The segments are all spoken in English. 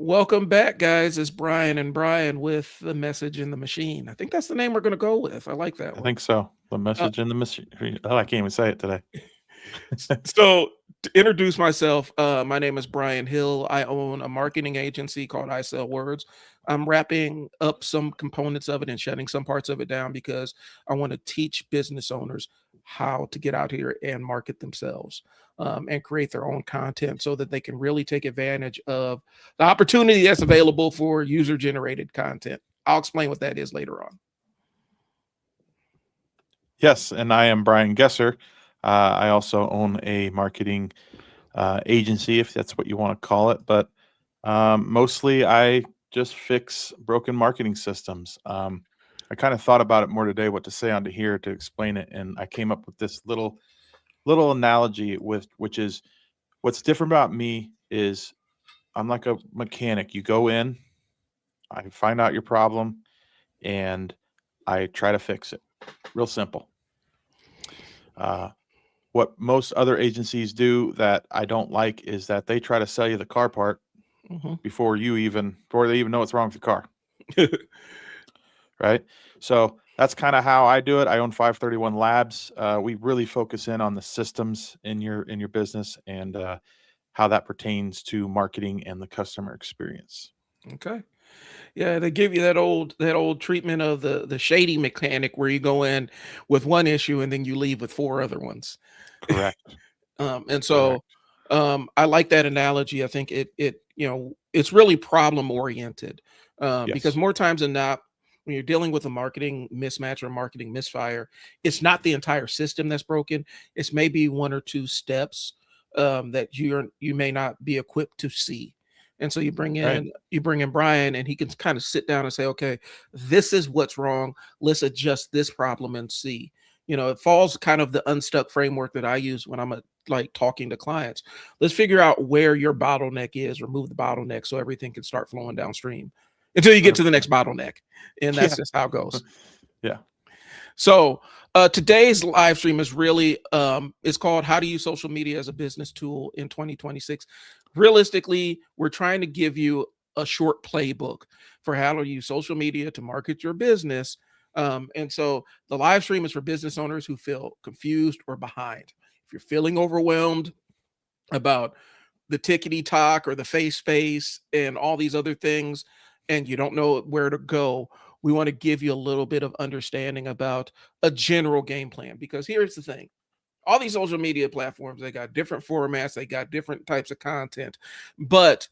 Welcome back, guys. It's Brian and Brian with the message in the machine. I think that's the name we're going to go with. I like that I one. think so. The Uh, message in the mystery. Oh, I can't even say it today. so, to introduce myself, my name is Brian Hill. I own a marketing agency called I Sell Words. I'm wrapping up some components of it and shutting some parts of it down because I want to teach business owners how to get out here and market themselves and create their own content so that they can really take advantage of the opportunity that's available for user generated content. I'll explain what that is later on. Yes, and I am Brian Gesser. I also own a marketing agency, if that's what you want to call it. But mostly, I just fix broken marketing systems. I kind of thought about it more today, what to say onto here to explain it, and I came up with this little analogy with which is what's different about me is I'm like a mechanic. You go in, I find out your problem, and I try to fix it. Real simple. Uh, what most other agencies do that I don't like is that they try to sell you the car part Mhm. before they even know what's wrong with your car, right? So that's kind of how I do it. I own 531 Labs. We really focus in on the systems in your business and how that pertains to marketing and the customer experience. Okay. Yeah, they give you that old treatment of the shady mechanic where you go in with one issue and then you leave with four other ones. Correct. And so Correct. I like that analogy. I think it's really problem oriented because Yes. more times than not, when you're dealing with a marketing mismatch or marketing misfire, it's not the entire system that's broken. It's maybe one or two steps that you may not be equipped to see. And so Right. you bring in Brian, and he can kind of sit down and say, okay, this is what's wrong. Let's adjust this problem and see. It falls kind of the unstuck framework that I use when I'm like talking to clients. Let's figure out where your bottleneck is, remove the bottleneck so everything can start flowing downstream until you get to the 100%. next bottleneck. And that's Yeah. just how it goes. Yeah. So today's live stream is really it's called How to Use Social Media as a Business Tool in 2026. Realistically, we're trying to give you a short playbook for how to use social media to market your business. And so the live stream is for business owners who feel confused or behind. If you're feeling overwhelmed about the tickety talk or the face space and all these other things, and you don't know where to go, we want to give you a little bit of understanding about a general game plan. Because here's the thing, all these social media platforms, they got different formats, they got different types of content, but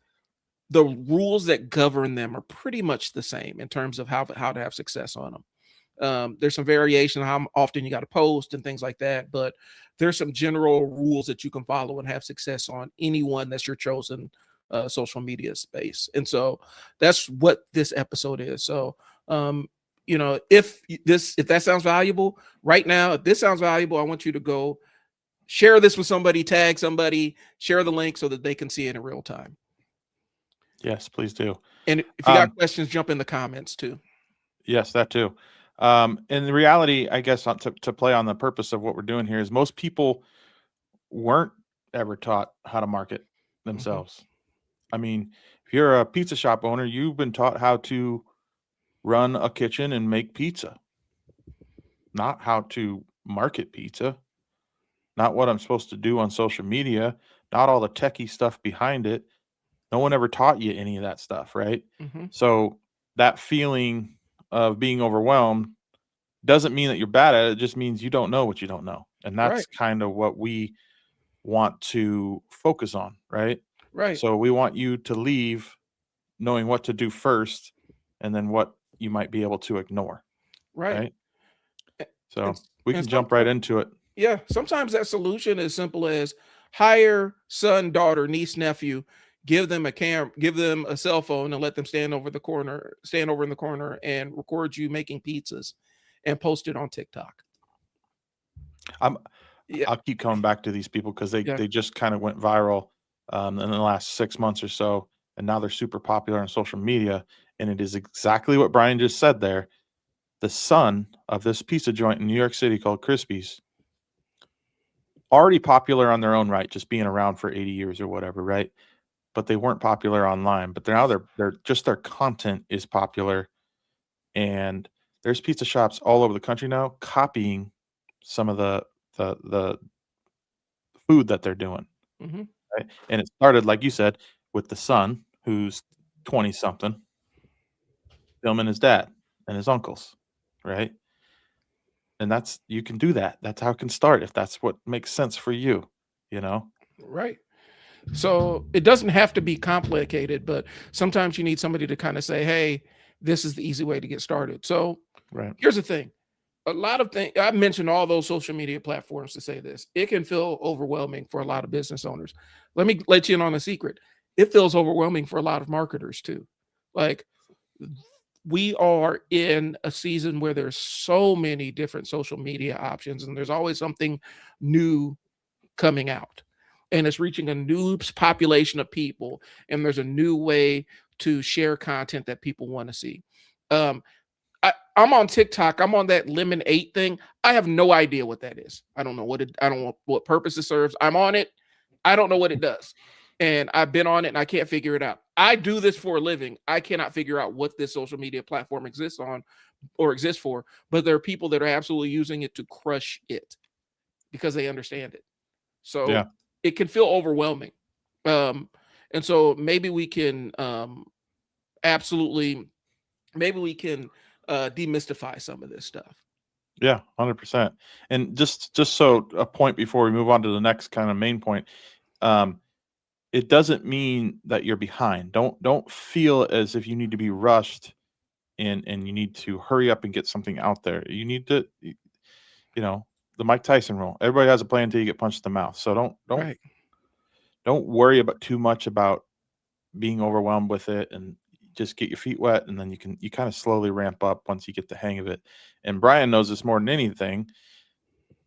the rules that govern them are pretty much the same in terms of how to have success on them. There's some variation on how often you got to post and things like that, but there's some general rules that you can follow and have success on any one that's your chosen social media space. And so that's what this episode is. So, if that sounds valuable right now, if this sounds valuable, I want you to go share this with somebody, tag somebody, share the link so that they can see it in real time. Yes, please do. And if you got Um, questions, jump in the comments too. yes, that too. And the reality, I guess, to play on the purpose of what we're doing here is most people weren't ever taught how to market Mhm. themselves. I mean, if you're a pizza shop owner, you've been taught how to run a kitchen and make pizza, not how to market pizza, not what I'm supposed to do on social media, not all the techie stuff behind it. No one ever taught you any of that stuff, right? Mhm. So that feeling of being overwhelmed doesn't mean that you're bad at it. It just means you don't know what you don't know. And Right. that's kind of what we want to focus on, right? Right. So we want you to leave knowing what to do first and then what you might be able to ignore, Right. right? A- And So we and can jump right sometimes, into it. yeah, sometimes that solution is simple as hire son, daughter, niece, nephew, give them a cell phone and let them stand over in the corner and record you making pizzas and post it on TikTok. I'm Yeah, I'll keep coming back to these people because yeah. they just kind of went viral in the last 6 months or so, and now they're super popular on social media. And it is exactly what Brian just said there. The son of this pizza joint in New York City called Crispy's, already popular on their own right, just being around for 80 years or whatever, right? but they weren't popular online. But now they're just their content is popular, and there's pizza shops all over the country now copying some of the food that they're doing, Hmm. right? And it started, like you said, with the son who's 20 something filming his dad and his uncles, right? And that's you can do that. That's how it can start if that's what makes sense for you, you know? Right. So it doesn't have to be complicated, but sometimes you need somebody to kind of say, hey, this is the easy way to get started. So Right. here's the thing. A lot of things I mentioned all those social media platforms to say this. It can feel overwhelming for a lot of business owners. Let me let you in on a secret. It feels overwhelming for a lot of marketers too. Like we are in a season where there's so many different social media options and there's always something new coming out and it's reaching a new population of people and there's a new way to share content that people want to see. um, I'm on TikTok. I'm on that lemon 8 thing. I have no idea what that is. I don't know what it I don't know what purpose it serves. I'm on it. I don't know what it does. And I've been on it and I can't figure it out. I do this for a living. I cannot figure out what this social media platform exists on or exists for, but there are people that are absolutely using it to crush it because they understand it. So Yeah. it can feel overwhelming. Um, and so maybe we can absolutely maybe we can demystify some of this stuff. Yeah, 100%. And just so a point before we move on to the next kind of main point, um, it doesn't mean that you're behind. Don't feel as if you need to be rushed and you need to hurry up and get something out there. You need to, you know, the Mike Tyson rule. Everybody has a plan until you get punched in the mouth. So Right. don't worry about too much about being overwhelmed with it, and just get your feet wet, and then you kind of slowly ramp up once you get the hang of it. And Brian knows this more than anything,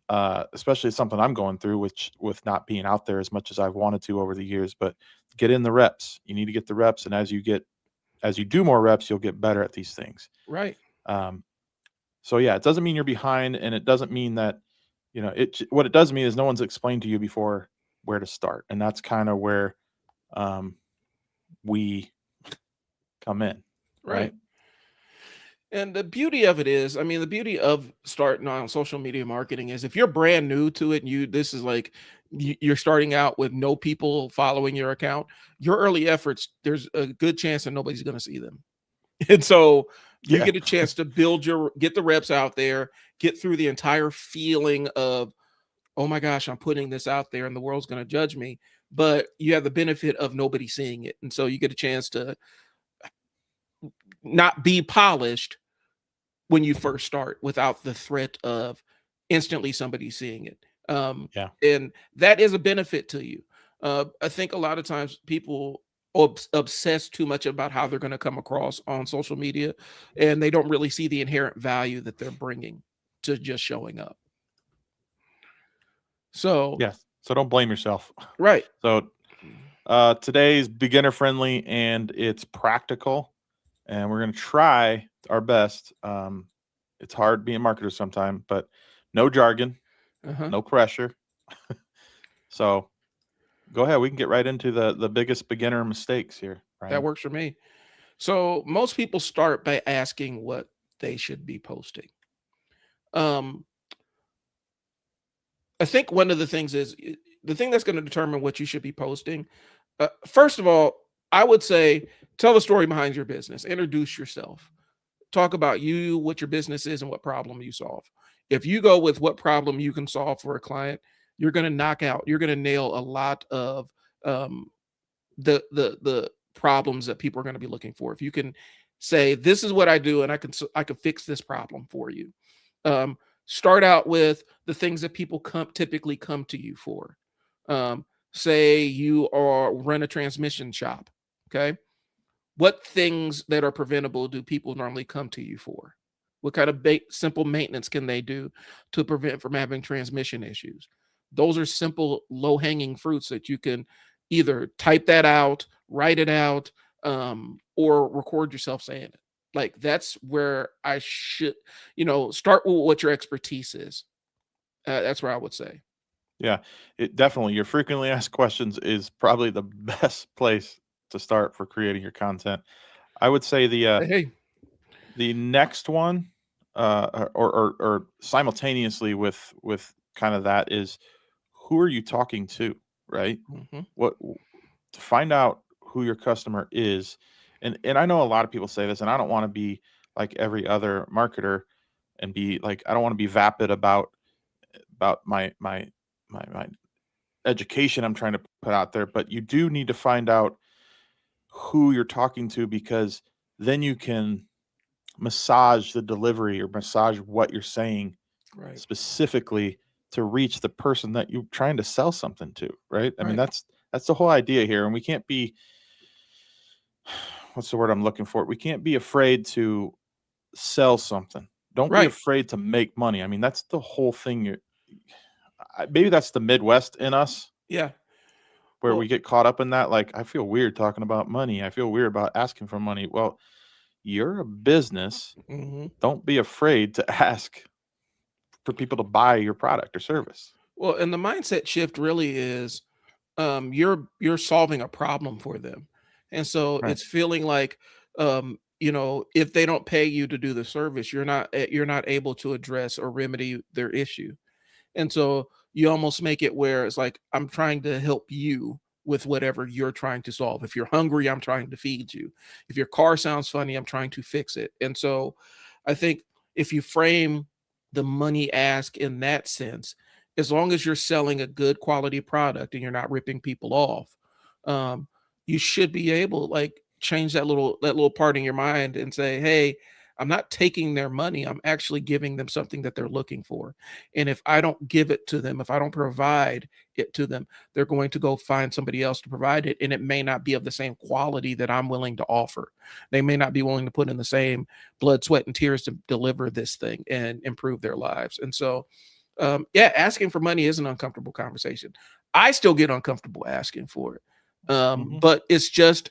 especially something I'm going through, which with not being out there as much as I've wanted to over the years. But get in the reps. You need to get the reps, and as you do more reps, you'll get better at these things. Right. Um, so yeah, it doesn't mean you're behind, and it doesn't mean that what it does mean is no one's explained to you before where to start, and that's kind of where um, we come in, right? Right. And the beauty of it is, I mean, the beauty of starting on social media marketing is if you're brand new to it and this is like you're starting out with no people following your account, your early efforts, there's a good chance that nobody's going to see them. And so you Yeah, get a chance to get the reps out there, get through the entire feeling of, oh my gosh, I'm putting this out there and the world's going to judge me. But you have the benefit of nobody seeing it. And so you get a chance to not be polished when you first start without the threat of instantly somebody seeing it. yeah, And that is a benefit to you. I think a lot of times people obsess too much about how they're going to come across on social media, and they don't really see the inherent value that they're bringing to just showing up. So, yes. So don't blame yourself. right. So today's beginner friendly and it's practical, and we're gonna try our best. It's hard being marketers sometimes, but no jargon, Uh-huh. no pressure. So go ahead. We can get right into the biggest beginner mistakes here, That Ryan. works for me. So, most people start by asking what they should be posting. Um, I think one of the things is the thing that's going to determine what you should be posting. First of all, I would say tell the story behind your business, introduce yourself, talk about you, what your business is, and what problem you solve. If you go with what problem you can solve for a client, you're going to nail a lot of um, the problems that people are going to be looking for. If you can say, "This is what I do, and I can fix this problem for you." Um, Start out with the things that people typically come to you for. Um, Say you are run a transmission shop. Okay, what things that are preventable do people normally come to you for? What kind of simple maintenance can they do to prevent from having transmission issues? Those are simple, low hanging fruits that you can either type that out, write it out, or record yourself saying it. Like that's where I should, start with what your expertise is. That's where I would say. Yeah, it definitely your frequently asked questions is probably the best place to start for creating your content. I would say Hey. the next one, or simultaneously with kind of that is who are you talking to, right? Hmm. What to find out who your customer is, and I know a lot of people say this, and I don't want to be like every other marketer and be like I don't want to be vapid about my education I'm trying to put out there, but you do need to find out who you're talking to because then you can massage the delivery or massage what you're saying Right. specifically to reach the person that you're trying to sell something to, right? I mean, Right. that's the whole idea here, and we can't be what's the word I'm looking for? We can't be afraid to sell something. Don't be Right. afraid to make money. I mean, that's the whole thing. Maybe that's the Midwest in us Yeah. where Well. we get caught up in that. Like, I feel weird talking about money. I feel weird about asking for money. Well, you're a business. Hmm. Don't be afraid to ask for people to buy your product or service. Well, and the mindset shift really is, you're solving a problem for them, and so Right. it's feeling like, if they don't pay you to do the service, you're not able to address or remedy their issue. And so you almost make it where it's like, I'm trying to help you with whatever you're trying to solve. If you're hungry, I'm trying to feed you. If your car sounds funny, I'm trying to fix it. And so I think if you frame the money ask in that sense, as long as you're selling a good quality product and you're not ripping people off, um, you should be able, like, change that little part in your mind and say, hey, I'm not taking their money. I'm actually giving them something that they're looking for. And if I don't give it to them, if I don't provide it to them, they're going to go find somebody else to provide it. And it may not be of the same quality that I'm willing to offer. They may not be willing to put in the same blood, sweat, and tears to deliver this thing and improve their lives. And so, yeah, asking for money is an uncomfortable conversation. I still get uncomfortable asking for it. Hmm. But it's just,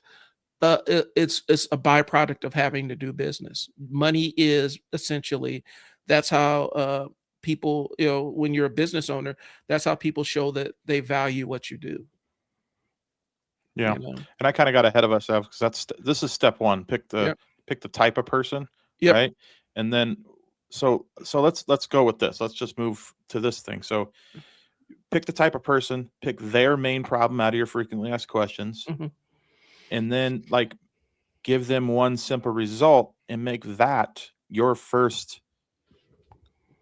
it's a byproduct of having to do business. Money is essentially, that's how, people, when you're a business owner, that's how people show that they value what you do, Yeah, you know? and I kind of got ahead of ourselves because this is step one. Yep. Pick the type of person, Yep. right? And then so let's go with this. Let's just move to this thing. So pick the type of person, pick their main problem out of your frequently asked questions, Mhm. and then like give them one simple result and make that your first.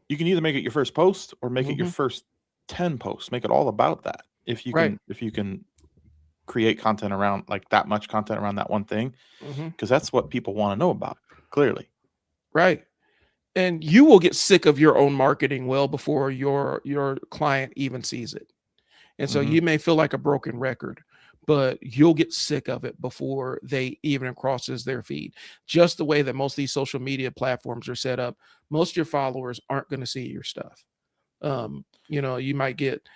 You can either make it your first post or make it your Mhm. first 10 posts. Make it all about that. Right. If you can create content around like that much content around that one thing, Mhm. because that's what people want to know about, clearly. Right. And you will get sick of your own marketing well before your client even sees it. And so Hmm. you may feel like a broken record, but you'll get sick of it before they even crosses their feed. Just the way that most of these social media platforms are set up, most of your followers aren't going to see your stuff. You might get,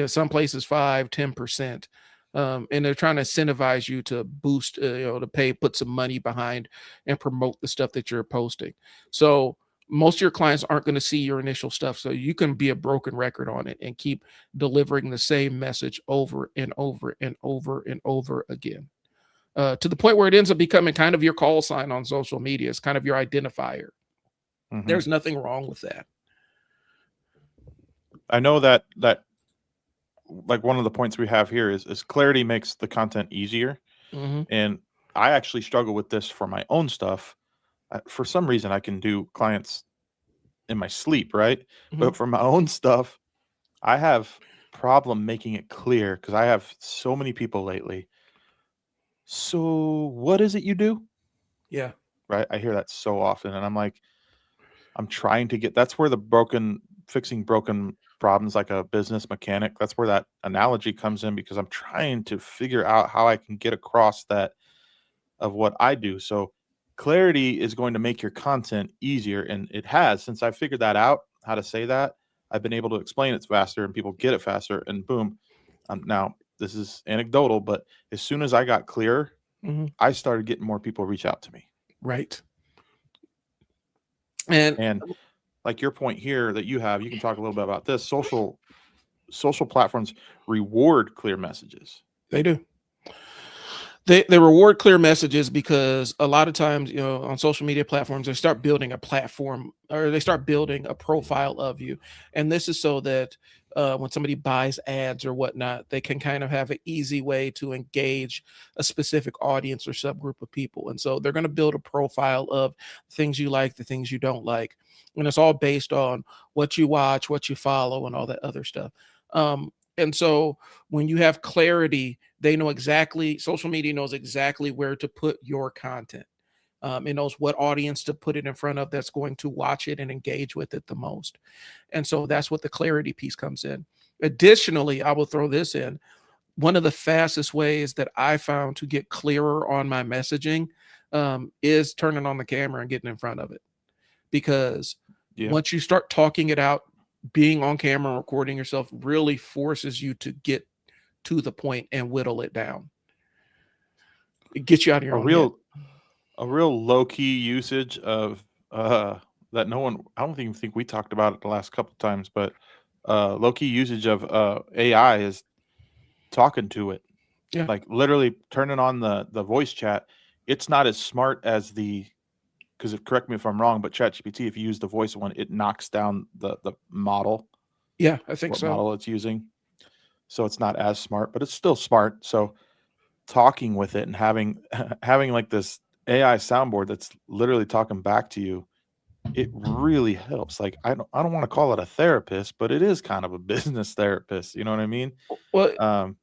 some places 5, 10%. And they're trying to incentivize you to boost, to put some money behind and promote the stuff that you're posting. So most of your clients aren't going to see your initial stuff. So you can be a broken record on it and keep delivering the same message over and over and over and over again. To the point where it ends up becoming kind of your call sign on social media. It's kind of your identifier. Hmm. There's nothing wrong with that. I know that like one of the points we have here is clarity makes the content easier, Hmm. and I actually struggle with this for my own stuff. For some reason, I can do clients in my sleep, right? Hmm. But for my own stuff, I have problem making it clear because I have so many people lately. So, what is it you do? Yeah. Right? I hear that so often, and I'm like, I'm trying to get. That's where the fixing broken problems like a business mechanic. That's where that analogy comes in because I'm trying to figure out how I can get across that of what I do. So, clarity is going to make your content easier, and it has since I figured that out how to say that. I've been able to explain it faster, and people get it faster, and boom. Now, this is anecdotal, but as soon as I got clear, Hmm. I started getting more people reach out to me. Right. And And like your point here that you have, you can talk a little bit about this. Social social platforms reward clear messages. They do. They reward clear messages because a lot of times, on social media platforms, they start building a platform or they start building a profile of you. And this is so that when somebody buys ads or whatnot, they can kind of have an easy way to engage a specific audience or subgroup of people. And so they're going to build a profile of things you like, the things you don't like. And it's all based on what you watch, what you follow, and all that other stuff. And so when you have clarity, they know exactly, social media knows exactly where to put your content. It knows what audience to put it in front of that's going to watch it and engage with it the most. And so that's what the clarity piece comes in. Additionally, I will throw this in. One of the fastest ways that I found to get clearer on my messaging is turning on the camera and getting in front of it. Because Yeah. once you start talking it out, being on camera and recording yourself really forces you to get to the point and whittle it down. It gets you out of your A own head. real low key usage of that no one, I don't even think we talked about it the last couple times, but low key usage of AI is talking to it. Yeah. Like literally turning on the voice chat. It's not as smart as because correct me if I'm wrong, but ChatGPT, if you use the voice one, it knocks down the model, Yeah, I think what so. model it's using. So it's not as smart, but it's still smart. So talking with it and having having like this AI soundboard that's literally talking back to you, it really helps. Like I don't want to call it a therapist, but it is kind of a business therapist. You know what I mean? Well, Um,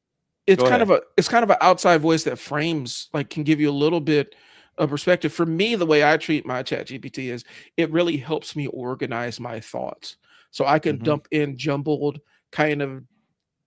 it's Go kind ahead. of a it's kind of an outside voice that frames, like, can give you a little bit of perspective. For me, the way I treat my chat GPT is it really helps me organize my thoughts. So I can Hmm. dump in jumbled, kind of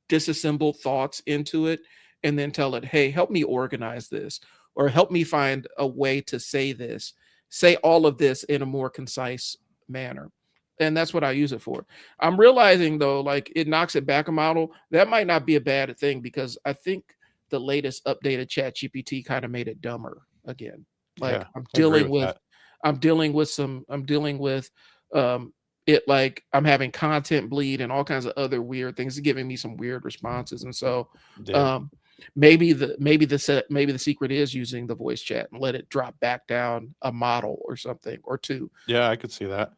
disassemble thoughts into it and then tell it, hey, help me organize this, or help me find a way to say this, say all of this in a more concise manner. And that's what I use it for. I'm realizing though, like, it knocks it back a model. That might not be a bad thing, because I think the latest updated chat GPT kind of made it dumber again. Like, Yeah, I agree with that. I'm dealing with um it, like, I'm having content bleed and all kinds of other weird things. It's giving me some weird responses. And so Yeah, um maybe the secret is using the voice chat and let it drop back down a model or something or two. yeah, I could see that.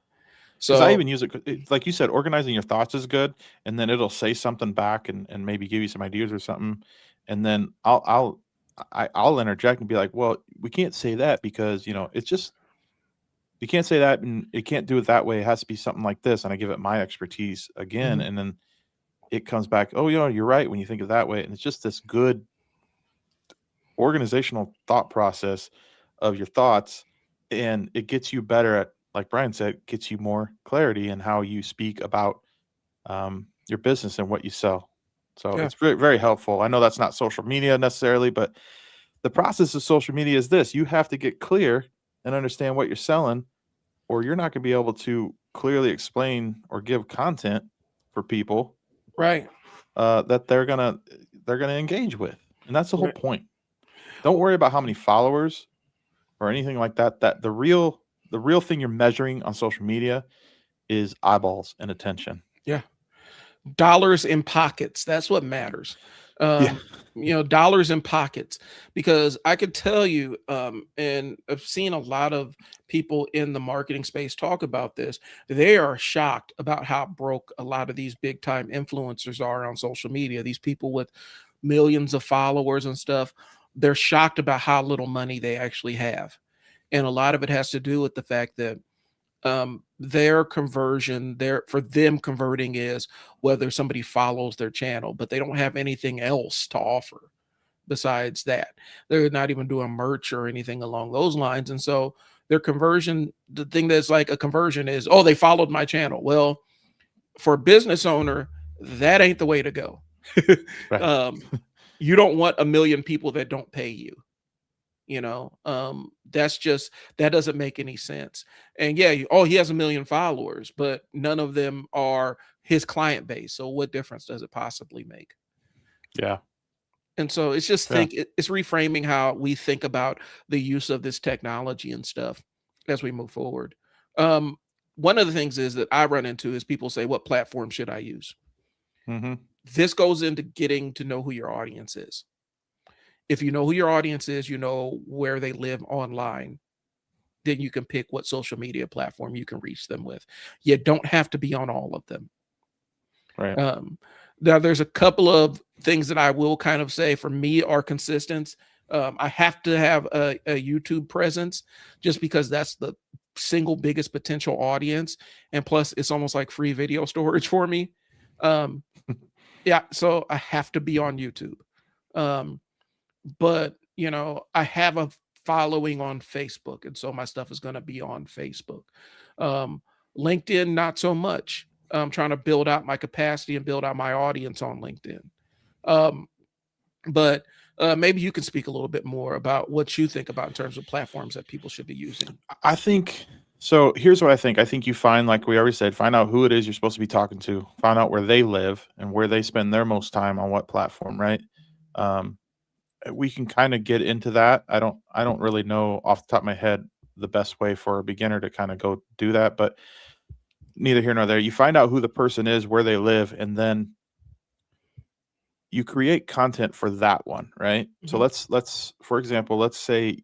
Because I So even use it, like you said, organizing your thoughts is good, and then it'll say something back and maybe give you some ideas or something, and then I'll interject and be like, well, we can't say that because it's just you can't say that and it can't do it that way. It has to be something like this, and I give it my expertise again, mhm, and then it comes back. Oh, you're right when you think of it that way, and it's just this good organizational thought process of your thoughts, and it gets you better at, like Brian said, gets you more clarity in how you speak about your business and what you sell. So yeah, it's very, very helpful. I know that's not social media necessarily, but the process of social media is this: you have to get clear and understand what you're selling, or you're not going to be able to clearly explain or give content for people right, that they're gonna engage with, and that's the whole right. point. Don't worry about how many followers or anything like that. That the real thing you're measuring on social media is eyeballs and attention. Yeah. Dollars in pockets. That's what matters. Yeah. Dollars in pockets. Because I could tell you, and I've seen a lot of people in the marketing space talk about this. They are shocked about how broke a lot of these big time influencers are on social media. These people with millions of followers and stuff. They're shocked about how little money they actually have. And a lot of it has to do with the fact that their conversion, their for them converting is whether somebody follows their channel, but they don't have anything else to offer besides that. They're not even doing merch or anything along those lines. And so their conversion, the thing that's like a conversion is, oh, they followed my channel. Well, for a business owner, that ain't the way to go. Right. um, you don't want a million people that don't pay you. That's just, that doesn't make any sense. And yeah, oh, he has a million followers, but none of them are his client base. So what difference does it possibly make? Yeah. And so it's just Yeah. it's reframing how we think about the use of this technology and stuff as we move forward. um one of the things is that I run into is people say, what platform should I use? Hmm. this goes into getting to know who your audience is. If you know who your audience is, you know where they live online, then you can pick what social media platform you can reach them with. You don't have to be on all of them. Right. Um, Now, there's a couple of things that I will kind of say for me are consistent. I have to have a YouTube presence just because that's the single biggest potential audience. And plus, it's almost like free video storage for me. Um, yeah, so I have to be on YouTube. Um, but I have a following on Facebook, and so my stuff is going to be on Facebook. um, LinkedIn, not so much. I'm trying to build out my capacity and build out my audience on LinkedIn. um, but maybe you can speak a little bit more about what you think about in terms of platforms that people should be using. I think so. Here's what I think. I think you find, like we already said, find out who it is you're supposed to be talking to, find out where they live and where they spend their most time on what platform, right? Um, we can kind of get into that. I don't really know off the top of my head the best way for a beginner to kind of go do that, but neither here nor there. You find out who the person is, where they live, and then you create content for that one, right? So Mhm. let's for example, let's say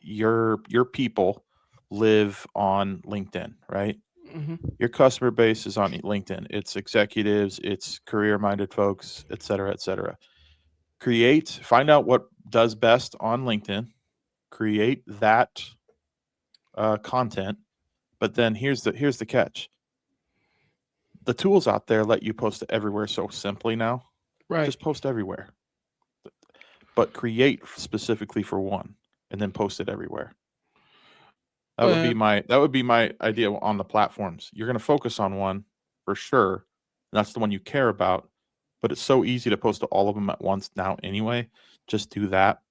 your people live on LinkedIn, right? Mhm. Your customer base is on LinkedIn. It's executives, it's career-minded folks, et cetera, et cetera. Find out what does best on LinkedIn, create that content, but then here's the catch. The tools out there let you post it everywhere so simply now. Right. Just post everywhere, but create specifically for one and then post it everywhere. uh, That would be my idea on the platforms. You're going to focus on one for sure. And that's the one you care about, but it's so easy to post to all of them at once now anyway. Just do that.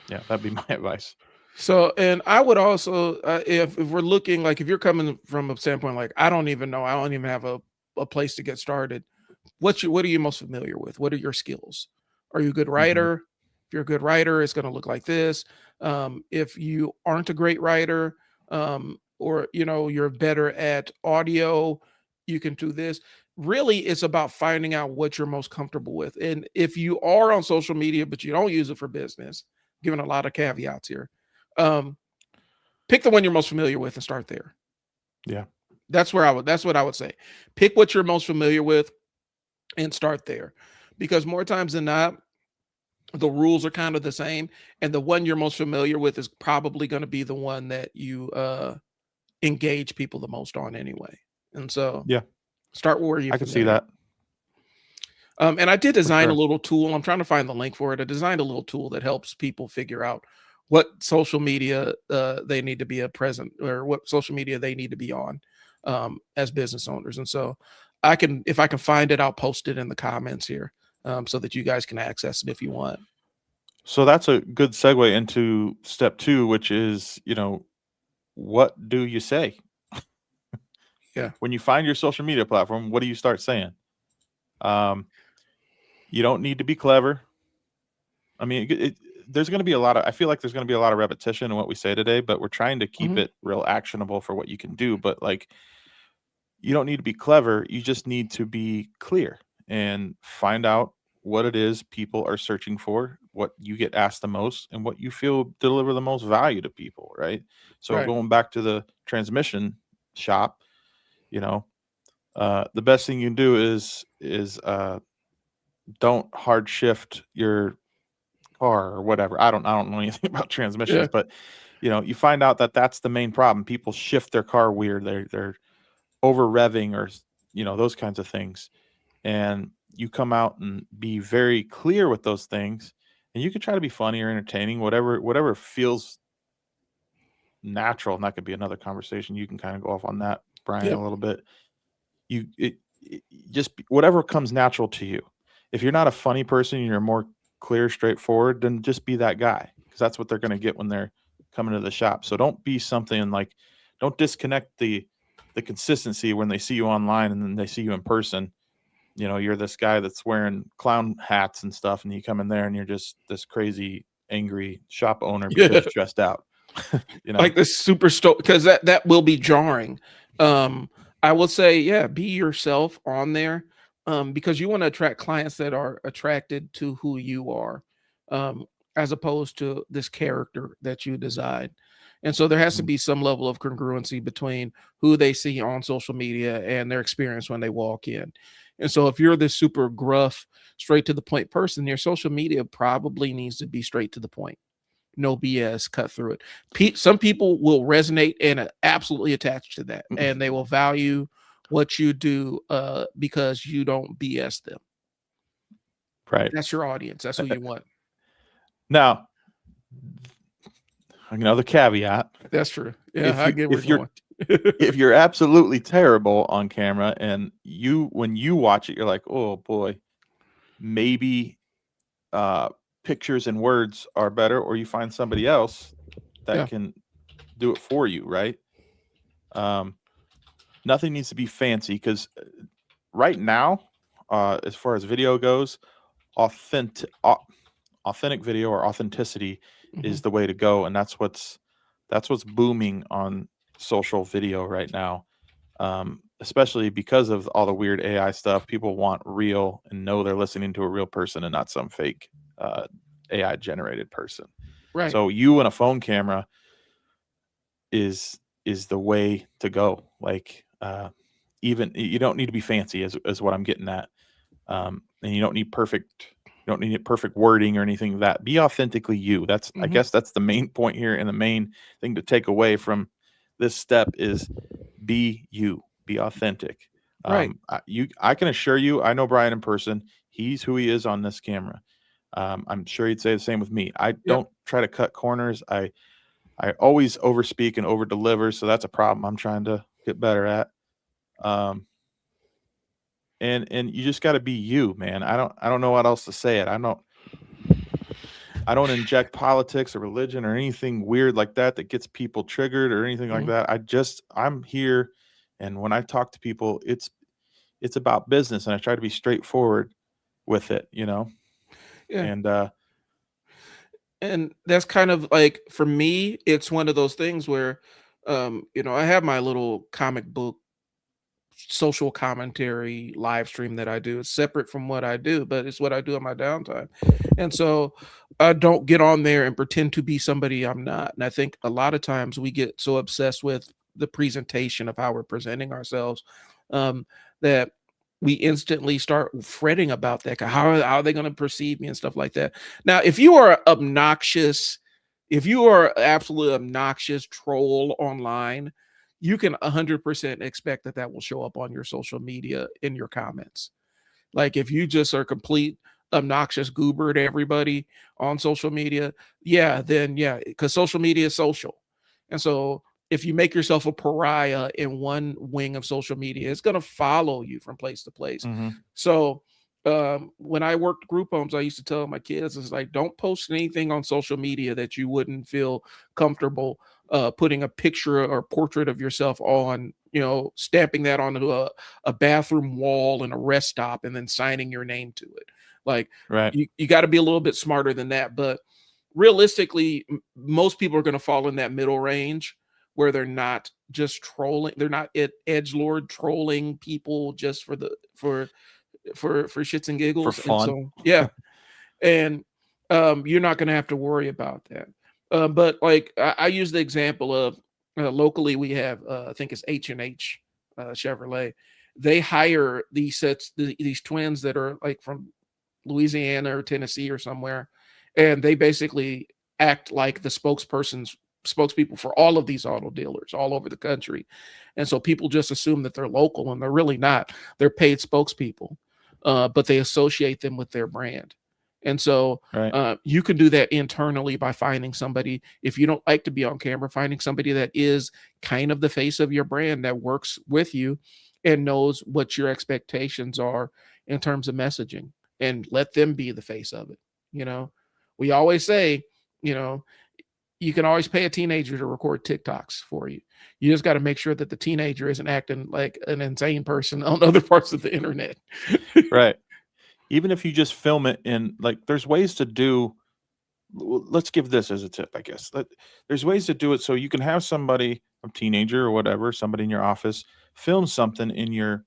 Yeah, that'd be my advice. so, and I would also, if we're looking, like, if you're coming from a standpoint like, I don't even know, I don't even have a place to get started. What are you most familiar with? What are your skills? Are you a good Mhm. writer? If you're a good writer, it's going to look like this. If you aren't a great writer, or you're better at audio, you can do this. Really, it's about finding out what you're most comfortable with. And if you are on social media but you don't use it for business, giving a lot of caveats here, um, pick the one you're most familiar with and start there. Yeah. That's what I would say. Pick what you're most familiar with and start there, because more times than not, the rules are kind of the same, and the one you're most familiar with is probably going to be the one that you engage people the most on anyway. And so Yeah. start where you're I could see familiar. that And I did for design a sure. little tool. I'm trying to find the link for it. I designed a little tool that helps people figure out what social media they need to be a present, or what social media they need to be on as business owners. And so if I can find it, I'll post it in the comments here, so that you guys can access it if you want. So that's a good segue into step 2, which is, what do you say? Yeah. When you find your social media platform, what do you start saying? Um, you don't need to be clever. I mean, there's going to be I feel like there's going to be a lot of repetition in what we say today, but we're trying to keep Hmm. it real actionable for what you can do. But like, you don't need to be clever. You just need to be clear and find out what it is people are searching for, what you get asked the most, and what you feel deliver the most value to people. Right. So Right. going back to the transmission shop, you know, the best thing you can do is don't hard shift your car or whatever. I don't know anything about Yeah. transmissions, but you find out that that's the main problem. People shift their car weird. They're over revving or those kinds of things. And you come out and be very clear with those things, and you can try to be funny or entertaining, whatever feels natural. And that could be another conversation. You can kind of go off on that, Brian, Yeah. a little bit. Whatever comes natural to you. If you're not a funny person, you're more clear, straightforward, then just be that guy, because that's what they're going to get when they're coming to the shop. So don't be something like, don't disconnect the consistency when they see you online and then they see you in person. You're this guy that's wearing clown hats and stuff, and you come in there and you're just this crazy angry shop owner because Yeah. you're stressed out. Like this super because that will be jarring. um I will say, yeah, be yourself on there. because you want to attract clients that are attracted to who you are, um, as opposed to this character that you design. And so there has to Mhm. be some level of congruency between who they see on social media and their experience when they walk in. And so if you're this super gruff, straight to the point person, your social media probably needs to be straight to the point. No BS, cut through it. Some people will resonate and absolutely attach to that, and they will value what you do because you don't BS them. Right. That's your audience. That's who you want. Now, another caveat: That's true. Yeah, I get where if you're you're going. if you're absolutely terrible on camera and when you watch it, you're like, oh boy, maybe uh, pictures and words are better, or you find somebody else that Yeah. can do it for you, right? Um, Nothing needs to be fancy because right now, as far as video goes, authentic authentic video or authenticity Mhm. is the way to go, and that's what's booming on social video right now. Especially because of all the weird AI stuff, people want real and know they're listening to a real person and not some fake uh, AI generated person. Right. So you and a phone camera is the way to go. Like even you don't need to be fancy, as what I'm getting at, and you don't need perfect wording or anything like that. Be authentically you. I Mhm. guess that's the main point here, and the main thing to take away from this step is be you, be authentic. Right. I can assure you, I know Brian in person. He's who he is on this camera. I'm sure he'd say the same with me. I Yep. don't try to cut corners. I always overspeak and over deliver, so that's a problem I'm trying to get better at. Um, and you just got to be you, man. I don't know what else to say it. I don't inject politics or religion or anything weird like that that gets people triggered or anything like Mhm. that. I'm here, and when I talk to people, it's about business, and I try to be straightforward with it, Yeah. and And that's kind of like for me, it's one of those things where I have my little comic book social commentary live stream that I do. It's separate from what I do, but it's what I do in my downtime. And so I don't get on there and pretend to be somebody I'm not. And I think a lot of times we get so obsessed with the presentation of how we're presenting ourselves, that we instantly start fretting about that. How are they going to perceive me and stuff like that? Now, if you are absolutely obnoxious troll online, you can 100% expect that that will show up on your social media in your comments. Like if you just are complete obnoxious goober to everybody on social media, yeah, then yeah, because social media is social. And so if you make yourself a pariah in one wing of social media, it's going to follow you from place to place. mhm, So when I worked group homes, I used to tell my kids, it's like, don't post anything on social media that you wouldn't feel comfortable putting a picture or portrait of yourself on, stamping that onto a bathroom wall in a rest stop and then signing your name to it. Like right, you got to be a little bit smarter than that. But realistically, most people are going to fall in that middle range where they're not just trolling. They're not edge lord trolling people just for shits and for giggles. And fun. so yeah, and you're not going to have to worry about that. But like I use the example of locally we have I think it's H&H Chevrolet. They hire these twins that are like from Louisiana or Tennessee or somewhere, and they basically act like the spokespeople for all of these auto dealers all over the country. And so people just assume that they're local and they're really not. They're paid spokespeople, but they associate them with their brand. And so Right, you can do that internally by finding somebody, if you don't like to be on camera, finding somebody that is kind of the face of your brand that works with you and knows what your expectations are in terms of messaging, and let them be the face of it. You know, we always say, you know, you can always pay a teenager to record TikToks for you. You just got to make sure that the teenager isn't acting like an insane person on other parts of the internet. right. Even if you just film it in, like, there's ways to do. Let's give this as a tip, I guess. There's ways to do it so you can have somebody, a teenager or whatever, somebody in your office, film something in your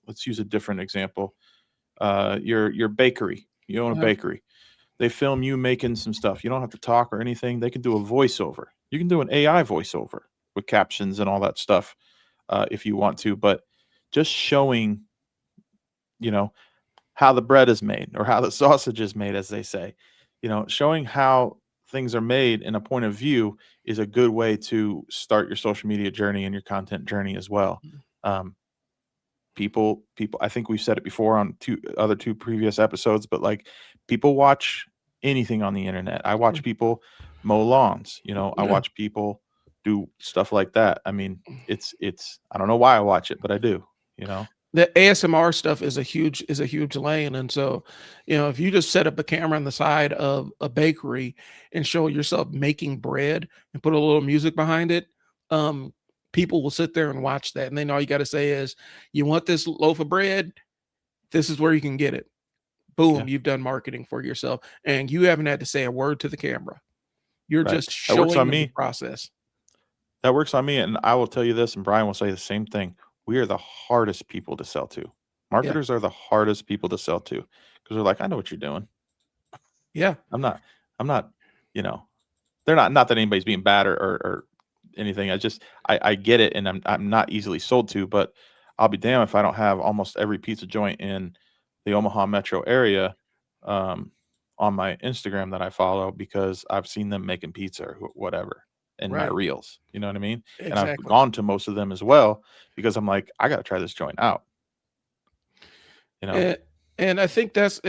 let's use a different example. Your bakery. You own a Uh-huh. bakery. They film you making some stuff. You don't have to talk or anything. They can do a voiceover. You can do an AI voiceover with captions and all that stuff if you want to. But just showing, you know, how the bread is made or how the sausage is made, as they say, showing how things are made in a point of view is a good way to start your social media journey and your content journey as well. Um, people I think we've said it before on two previous episodes, but like people watch anything on the internet. I watch people mow lawns, I Yeah. watch people do stuff like that. I mean, it's I don't know why I watch it, but I do, you know. The ASMR stuff is a huge lane, and so, if you just set up a camera on the side of a bakery and show yourself making bread and put a little music behind it, um, people will sit there and watch that, and then all you gotta say is, "You want this loaf of bread? This is where you can get it." Yeah, Boom, you've done marketing for yourself, and you haven't had to say a word to the camera. You're right. just That works showing on them the me. process. That works on me, and I will tell you this, and Brian will say the same thing. We are the hardest people to sell to. Yeah, Marketers are the hardest people to sell to because they're like, I know what you're doing. yeah, I'm not, I'm not, you know, they're not that anybody's being bad or anything. I get it, and I'm not easily sold to, but I'll be damned if I don't have almost every pizza joint in the Omaha metro area um, on my Instagram that I follow because I've seen them making pizza or whatever in my right, reels. You know what I mean? And I've exactly. gone to most of them as well because I'm like, I got to try this joint out. You know? And I think that's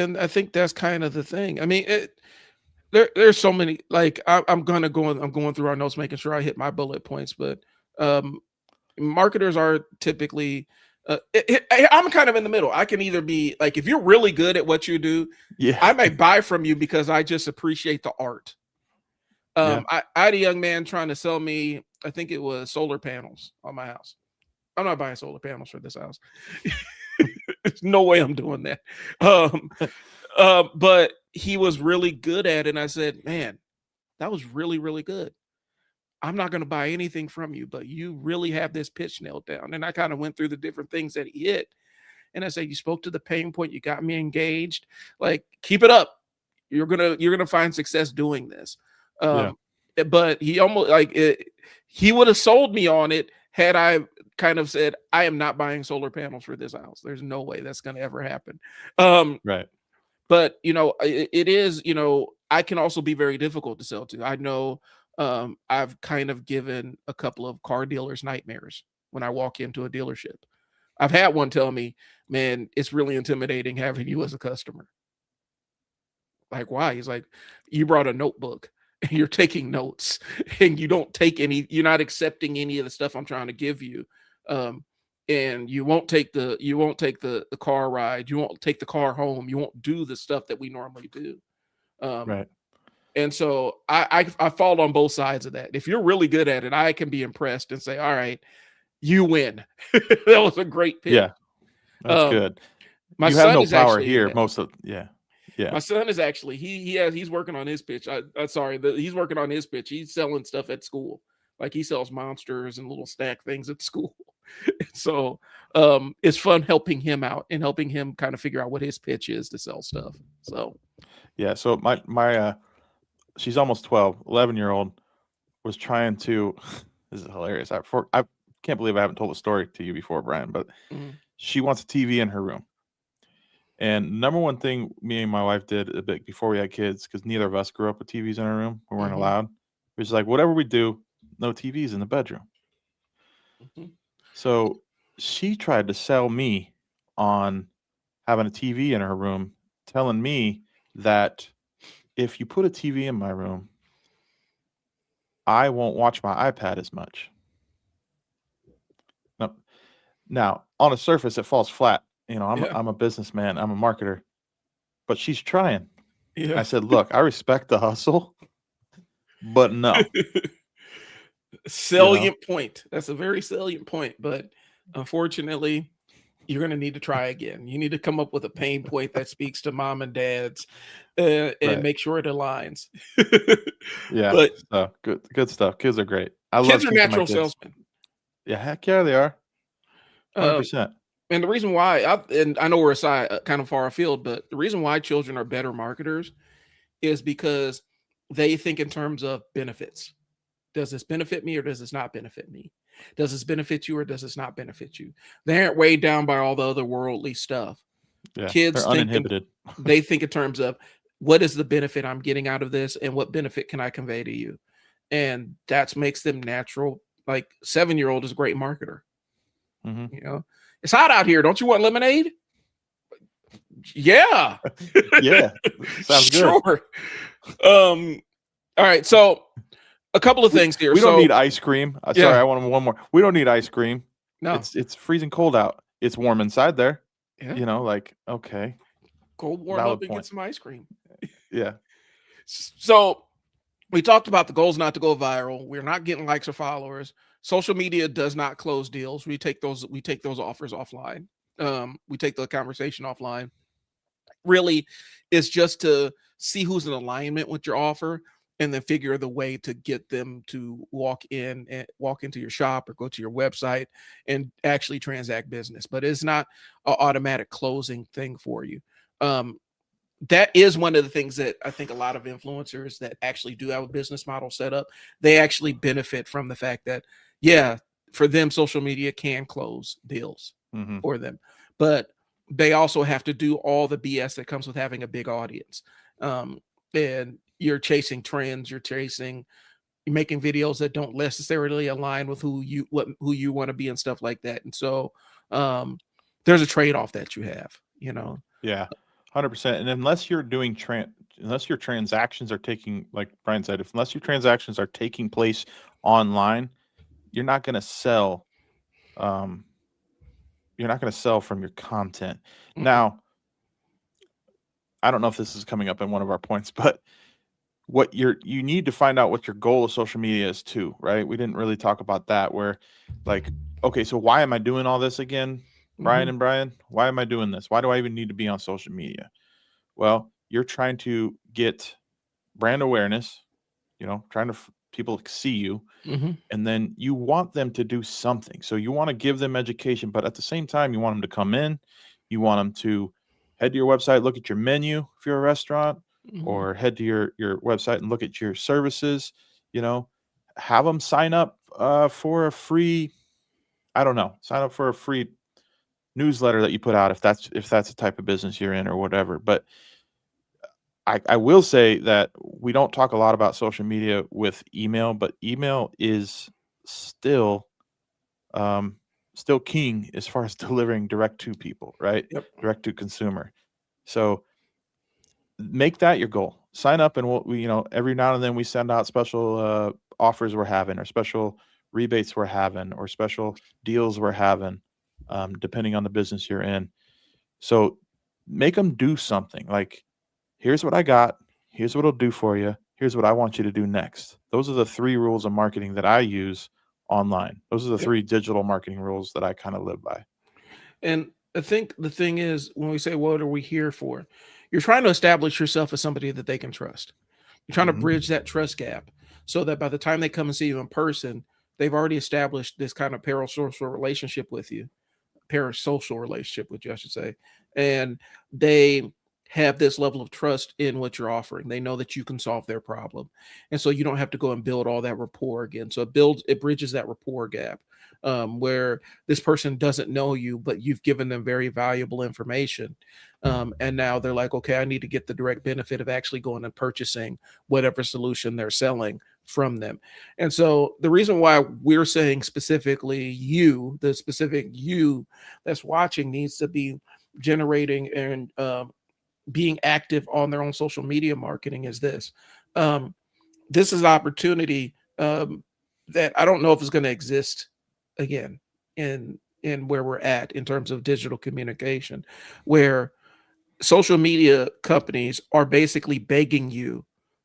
kind of the thing. I mean, there's so many like I'm going through our notes making sure I hit my bullet points, but um marketers are typically I'm kind of in the middle. I can either be like if you're really good at what you do, Yeah. I may buy from you because I just appreciate the art. Yeah. I had a young man trying to sell me, I think it was solar panels on my house. I'm not buying solar panels for this house. There's no way I'm doing that. Um, but he was really good at it. And I said, man, that was really, really good. I'm not going to buy anything from you, but you really have this pitch nailed down. And I kind of went through the different things that he hit. And I said, you spoke to the pain point. You got me engaged. Like, keep it up. You're gonna find success doing this. Yeah. Um, but he almost like he would have sold me on it had I kind of said, I am not buying solar panels for this house. There's no way that's gonna ever happen. Um, Right. but it is, I can also be very difficult to sell to. I know I've kind of given a couple of car dealers nightmares when I walk into a dealership. I've had one tell me, man, it's really intimidating having you as a customer. Like, why? He's like, you brought a notebook and you're taking notes and you're not accepting any of the stuff I'm trying to give you. Um, and you won't take the car ride, you won't take the car home, you won't do the stuff that we normally do. Um, Right. and so I fall on both sides of that. If you're really good at it, I can be impressed and say, all right, you win. That was a great pitch. Yeah. That's Um, good. my You have son no is power actually here. Most of yeah. Yeah. My son is actually he's working on his pitch. He's working on his pitch. He's selling stuff at school. Like he sells monsters and little snack things at school. So it's fun helping him out and helping him kind of figure out what his pitch is to sell stuff. So Yeah. So she's almost 12, 11-year-old was trying to this is hilarious. I can't believe I haven't told the story to you before, Brian, but mhm, she wants a TV in her room. And number one thing me and my wife did a bit before we had kids, because neither of us grew up with TVs in our room, we weren't mhm, allowed. It was like whatever we do, no TVs in the bedroom. mhm. So she tried to sell me on having a TV in her room, telling me that if you put a TV in my room, I won't watch my iPad as much. Now, now on the surface, it falls flat. Yeah. I'm a businessman, I'm a marketer, but she's trying. Yeah. I said, look, I respect the hustle, but no, you know, Salient point. That's a very salient point. But unfortunately, you're going to need to try again. You need to come up with a pain point that speaks to mom and dad's and right. make sure it aligns. Yeah. But So good stuff. Kids are great. I love kids are teaching my natural kids. salesmen. Yeah, heck yeah, they are. Uh, 100%. And the reason why, and I know we're aside, kind of far afield, but the reason why children are better marketers is because they think in terms of benefits. Does this benefit me or does this not benefit me? Does this benefit you or does this not benefit you? They aren't weighed down by all the other worldly stuff. Yeah, Kids they're think in, uninhibited. they think in terms of what is the benefit I'm getting out of this and what benefit can I convey to you? And that makes them natural. Like 7-year-old is a great marketer. Hmm. You know, it's hot out here. Don't you want lemonade? Yeah. Yeah, sounds good. Sure. All right. So a couple of We things here. we don't So need ice cream. Sorry, yeah, I want one more. We don't need ice cream. no, It's freezing cold out. It's warm inside there. yeah. Like, okay, Go warm up valid and get point. some ice cream. Yeah. So we talked about the goals not to go viral. We're not getting likes or followers. Social media does not close deals. We take those offers offline. We take the conversation offline. Really, it's just to see who's in alignment with your offer and then figure the way to get them to walk in and walk into your shop or go to your website and actually transact business. But it's not an automatic closing thing for you. Um, that is one of the things that I think a lot of influencers that actually do have a business model set up, they actually benefit from the fact that, yeah, for them, social media can close deals Hmm. for them, but they also have to do all the BS that comes with having a big audience. Um, and you're chasing trends, you're making videos that don't necessarily align with who you want to be and stuff like that. And so um, there's a trade off that you have, you know. Yeah, 100%. And unless your transactions are taking, like Brian said, unless your transactions are taking place online, you're not going to sell. Um, you're not going to sell from your content. Mm-mm. Now, I don't know if this is coming up in one of our points, but you need to find out what your goal of social media is too, right? We didn't really talk about that. Where, like, okay, so why am I doing all this again, Brian Mhm, and Brian? Why am I doing this? Why do I even need to be on social media? Well, you're trying to get brand awareness, trying to people to see you, mhm, and then you want them to do something. So you want to give them education, but at the same time, you want them to come in. You want them to head to your website, look at your menu if you're a restaurant, mhm, or head to your website and look at your services. You know, have them sign up for a free. I don't know, sign up for a free newsletter that you put out if that's the type of business you're in or whatever. But I will say that we don't talk a lot about social media with email, but email is still um, still king as far as delivering direct to people, right? yep, Direct to consumer. So make that your goal. Sign up, and every now and then we send out special offers we're having, or special rebates we're having, or special deals we're having, depending on the business you're in. So make them do something. Like, here's what I got. Here's what it'll do for you. Here's what I want you to do next. Those are the 3 rules of marketing that I use online. Those are the yep. 3 digital marketing rules that I kind of live by. And I think the thing is, when we say, "What are we here for?" You're trying to establish yourself as somebody that they can trust. You're trying to Hmm. bridge that trust gap so that by the time they come and see you in person, they've already established this kind of parasocial relationship with you. Parasocial relationship with you, I should say. And they have this level of trust in what you're offering. They know that you can solve their problem. And so you don't have to go and build all that rapport again. So it bridges that rapport gap where this person doesn't know you, but you've given them very valuable information. And now they're like, okay, I need to get the direct benefit of actually going and purchasing whatever solution they're selling from them. And so the reason why we're saying specifically you, the specific you that's watching needs to be generating and being active on their own social media marketing is this. Um, this is an opportunity that I don't know if it's going to exist again in where we're at in terms of digital communication, where social media companies are basically begging you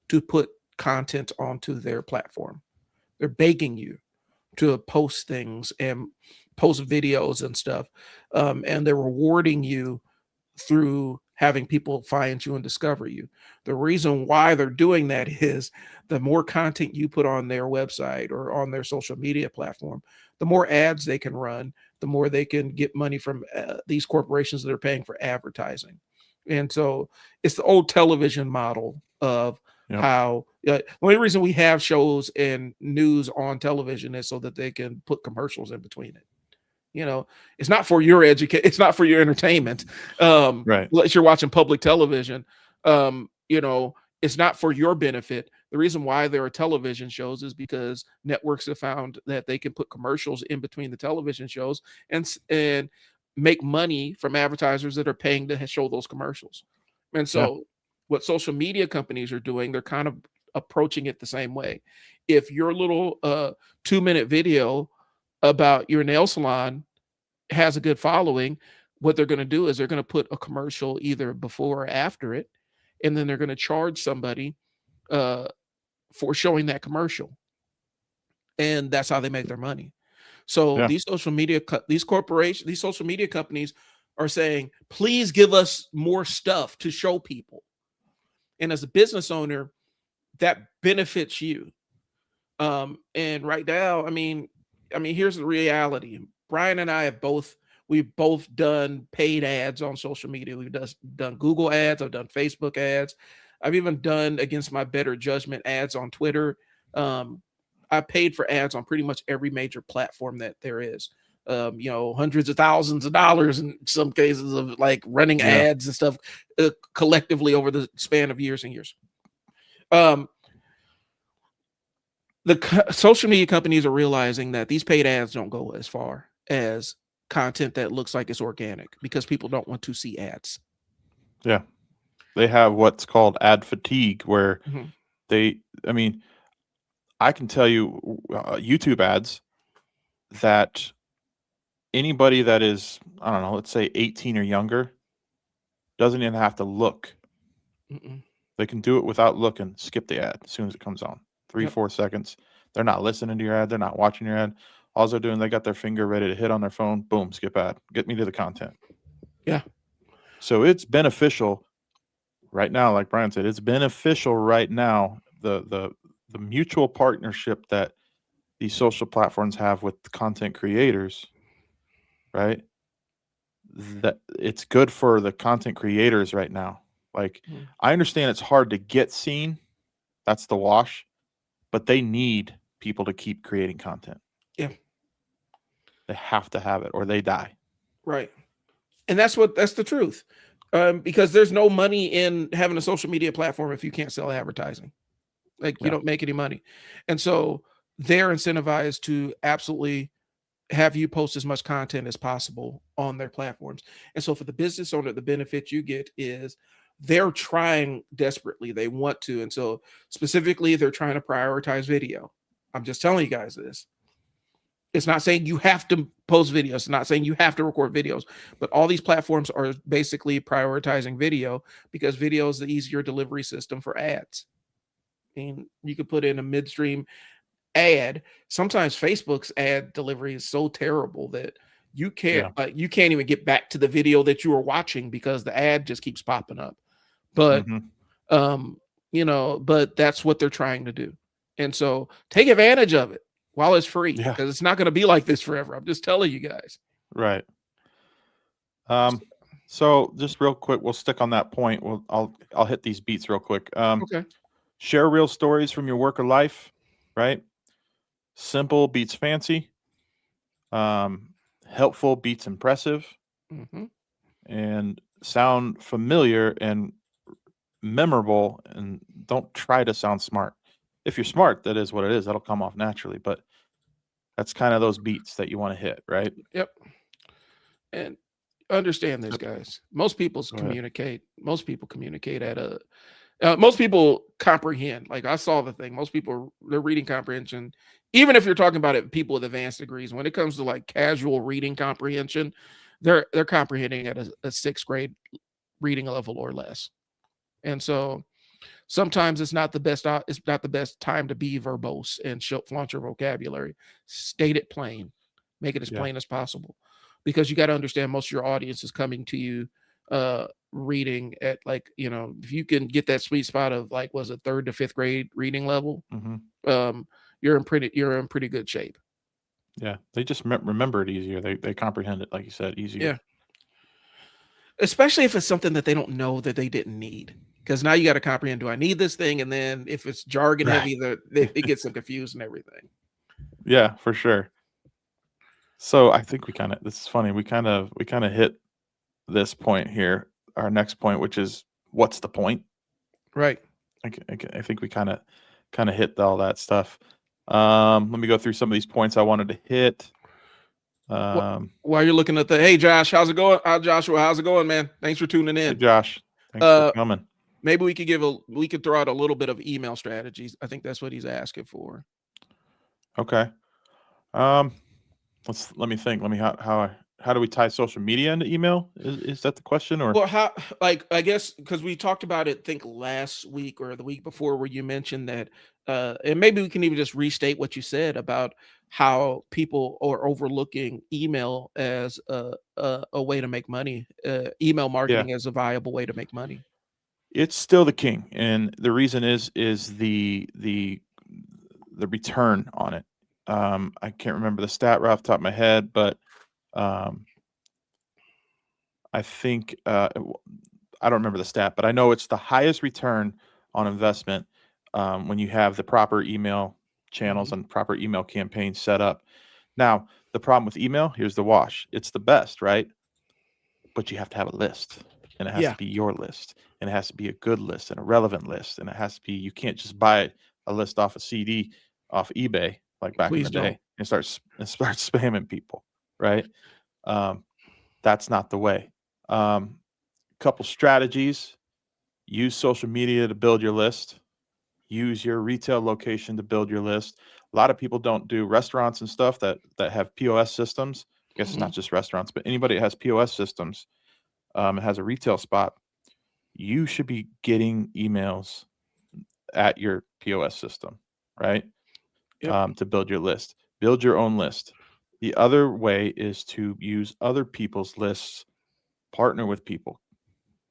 to put content onto their platform. They're begging you to post things and post videos and stuff, and they're rewarding you through having people find you and discover you. The reason why they're doing that is the more content you put on their website or on their social media platform, the more ads they can run the more they can get money from these corporations that are paying for advertising. And so it's the old television model of Yep. how the only reason we have shows and news on television is so that they can put commercials in between it. It's not for your it's not for your entertainment. Right. Unless you're watching public television. um it's not for your benefit. The reason why there are television shows is because networks have found that they can put commercials in between the television shows and make money from advertisers that are paying to show those commercials. And Yeah. so what social media companies are doing, they're kind of approaching it the same way. If your little 2-minute video about your nail salon has a good following, what they're going to do is they're going to put a commercial either before or after it, and then they're going to charge somebody uh, for showing that commercial, and that's how they make their money. So Yeah. these social media companies are saying, please give us more stuff to show people, and as a business owner, that benefits you. And right now, here's the reality. Brian and I we've both done paid ads on social media. We've done Google ads. I've done Facebook ads. I've even done, against my better judgment, ads on Twitter. I paid for ads on pretty much every major platform that there is. Hundreds of thousands of dollars in some cases of like running Yeah. ads and stuff collectively over the span of years and years. Um, social media companies are realizing that these paid ads don't go as far as content that looks like it's organic, because people don't want to see ads. Yeah. They have what's called ad fatigue, where Mhm. I can tell you YouTube ads that anybody that is, I don't know, let's say 18 or younger, doesn't even have to look. Mm-mm. They can do it without looking, skip the ad as soon as it comes on. 3, Yep. 4 seconds. They're not listening to your ad. They're not watching your ad. All they're doing, they got their finger ready to hit on their phone. Boom, skip ad. Get me to the content. Yeah. So it's beneficial right now, like Brian said, it's beneficial right now. The mutual partnership that these social platforms have with the content creators, right? That it's good for the content creators right now. Like, Mhm. I understand it's hard to get seen. That's the wash, but they need people to keep creating content. Yeah. They have to have it or they die. Right. And that's the truth. Because there's no money in having a social media platform if you can't sell advertising. Like, you Yeah. don't make any money. And so they're incentivized to absolutely have you post as much content as possible on their platforms. And so for the business owner, the benefit you get is they're trying desperately. They want to. And so specifically, they're trying to prioritize video. I'm just telling you guys this. It's not saying you have to post videos. It's not saying you have to record videos, but all these platforms are basically prioritizing video because video is the easier delivery system for ads. I mean, you could put in a midstream ad. Sometimes Facebook's ad delivery is so terrible that Yeah. you can't even get back to the video that you were watching because the ad just keeps popping up. But Mhm. um, but that's what they're trying to do. And so take advantage of it while it's free, Yeah. because it's not going to be like this forever. I'm just telling you guys. Right. So just real quick, we'll stick on that point. I'll hit these beats real quick. Okay. Share real stories from your work or life, right? Simple beats fancy. Helpful beats impressive, Hmm. and sound familiar and memorable, and don't try to sound smart. If you're smart, that is what it is. That'll come off naturally, but that's kind of those beats that you want to hit, right? Yep. And understand this, Yep. guys. Go ahead. Most people communicate at a most people comprehend. Like, I saw the thing. Most people, their reading comprehension, even if you're talking about it, people with advanced degrees, when it comes to like casual reading comprehension, they're comprehending at a sixth grade reading level or less. And so sometimes it's not the best time to be verbose and flaunt your vocabulary. State it plain, make it as Yeah. plain as possible, because you got to understand most of your audience is coming to you reading at, like, if you can get that sweet spot of, like, was it third to fifth grade reading level, Hmm. you're in pretty good shape. Yeah, they just remember it easier. They comprehend it, like you said, easier. Yeah. Especially if it's something that they don't know that they didn't need. Because now you got to comprehend, do I need this thing? And then if it's jargon Right. heavy, it gets them confused and everything. Yeah, for sure. So I think we kind of, this is funny. We kind of hit this point here, our next point, which is what's the point? Right. I think we kind of hit all that stuff. Let me go through some of these points I wanted to hit. Um, While you're looking at hey, Josh, how's it going? Joshua, how's it going, man? Thanks for tuning hey in. Josh, thanks for Uh, coming. maybe we could throw out a little bit of email strategies. I think that's what he's asking for. Okay. Um, let me think. Let me how do we tie social media into email? Is that the question or Well, how like I guess because we talked about it, think last week or the week before, where you mentioned that, and maybe we can even just restate what you said about how people are overlooking email as a way to make money, email yeah, marketing as a viable way to make money. it's still the king, and the reason is the return on it. I can't remember the stat right off the top of my head, but um, I think I don't remember the stat, but I know it's the highest return on investment when you have the proper email channels Mhm. and proper email campaigns set up. Now, the problem with email, here's the wash. It's the best, right? But you have to have a list, and it has to Yeah, be your list, and it has to be a good list and a relevant list, and it has to be, you can't just buy a list off a CD off eBay like back in please the don't. day and start spamming people, right? Um, that's not the way. Um, Couple strategies: use social media to build your list, use your retail location to build your list. A lot of people don't do restaurants and stuff that have POS systems. I guess it's Mhm. not just restaurants, but anybody that has POS systems, has a retail spot, you should be getting emails at your POS system, right? Yep. To build your list, build your own list. The other way is to use other people's lists, partner with people.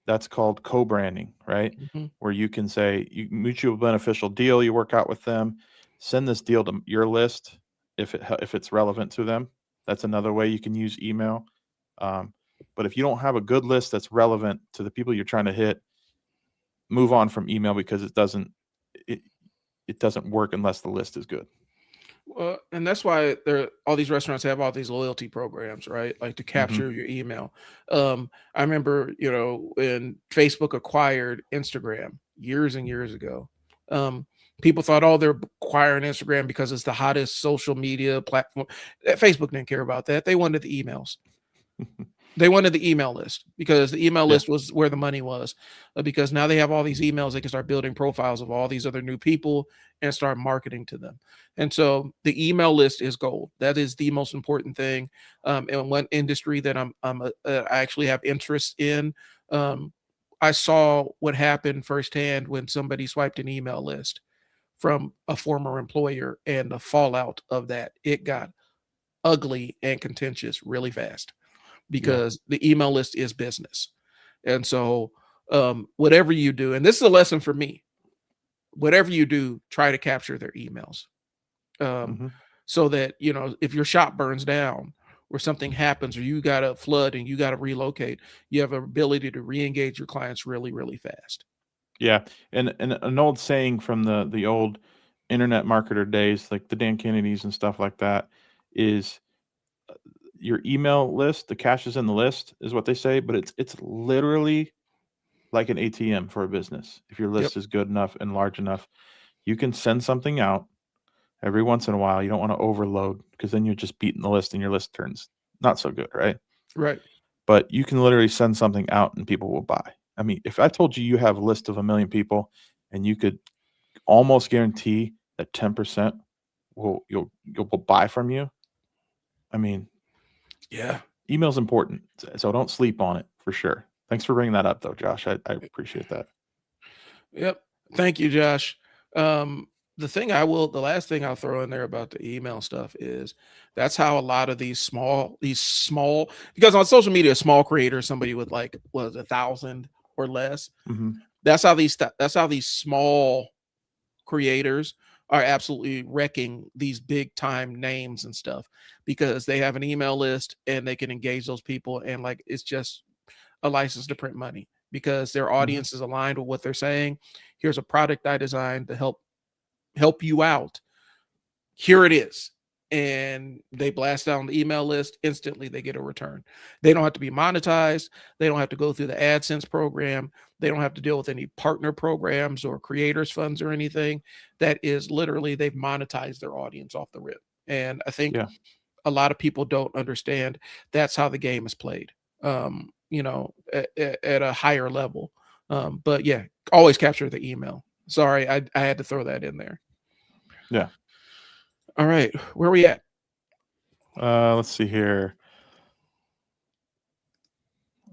That's called co-branding, right? Mhm. Where you can say, you mutual beneficial deal, you work out with them, send this deal to your list if it's relevant to them. That's another way you can use email. Um, but if you don't have a good list that's relevant to the people you're trying to hit, move on from email because it it doesn't work unless the list is good. And that's why all these restaurants have all these loyalty programs, right? Like to Hmm. capture your email. I remember, when Facebook acquired Instagram years and years ago, um, people thought, oh, they're acquiring Instagram because it's the hottest social media platform. Facebook didn't care about that. They wanted the emails. They wanted the email list because the email Yeah, list was where the money was. Because now they have all these emails, they can start building profiles of all these other new people and start marketing to them. And so the email list is gold. That is the most important thing. And one industry that I actually have interest in. Um, I saw what happened firsthand when somebody swiped an email list from a former employer and the fallout of that. It got ugly and contentious really fast yeah. because the email list is business. And so, whatever you do, and this is a lesson for me, whatever you do, try to capture their emails. Um, Hmm. so that, if your shop burns down or something happens or you got a flood and you got to relocate, you have an ability to re-engage your clients really, really fast. Yeah, and an old saying from the old internet marketer days, like the Dan Kennedys and stuff like that, is your email list, the cash is in the list, is what they say, but it's literally like an ATM for a business. If your Yep. list is good enough and large enough, you can send something out every once in a while. You don't want to overload because then you're just beating the list and your list turns not so good, right? Right. But you can literally send something out and people will buy. I mean, if I told you you have a list of a million people and you could almost guarantee that 10% will buy from you, I mean, Yeah. email's important, so don't sleep on it for sure. Thanks for bringing that up, though, Josh. I appreciate that. Yep. Thank you, Josh. The last thing I'll throw in there about the email stuff is that's how a lot of these small, because on social media, a small creator, somebody with like, was 1,000 or less. Mhm. That's how these small creators are absolutely wrecking these big time names and stuff because they have an email list and they can engage those people, and like it's just a license to print money because their Mhm. audience is aligned with what they're saying. Here's a product I designed to help you out. Here it is. And they blast down the email list. Instantly, they get a return. They don't have to be monetized. They don't have to go through the AdSense program. They don't have to deal with any partner programs or creators funds or anything. That is literally, they've monetized their audience off the rip. And I think Yeah. a lot of people don't understand that's how the game is played, at a higher level. But yeah, always capture the email. Sorry, I had to throw that in there. Yeah. All right, where are we at? Let's see here.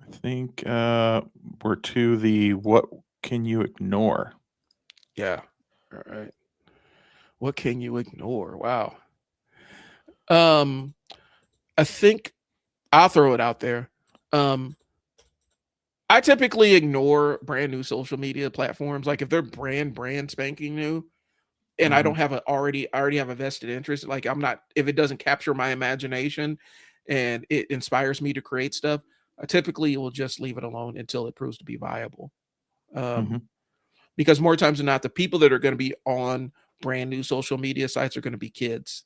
I think we're to the what can you ignore? Yeah. All right. What can you ignore? Wow. Um, I think I'll throw it out there. Um, I typically ignore brand new social media platforms. Like if they're brand spanking new, and I Hmm. don't have I already have a vested interest. Like I'm not, if it doesn't capture my imagination and it inspires me to create stuff, I typically will just leave it alone until it proves to be viable. Um, Hmm. because more times than not, the people that are going to be on brand new social media sites are going to be kids.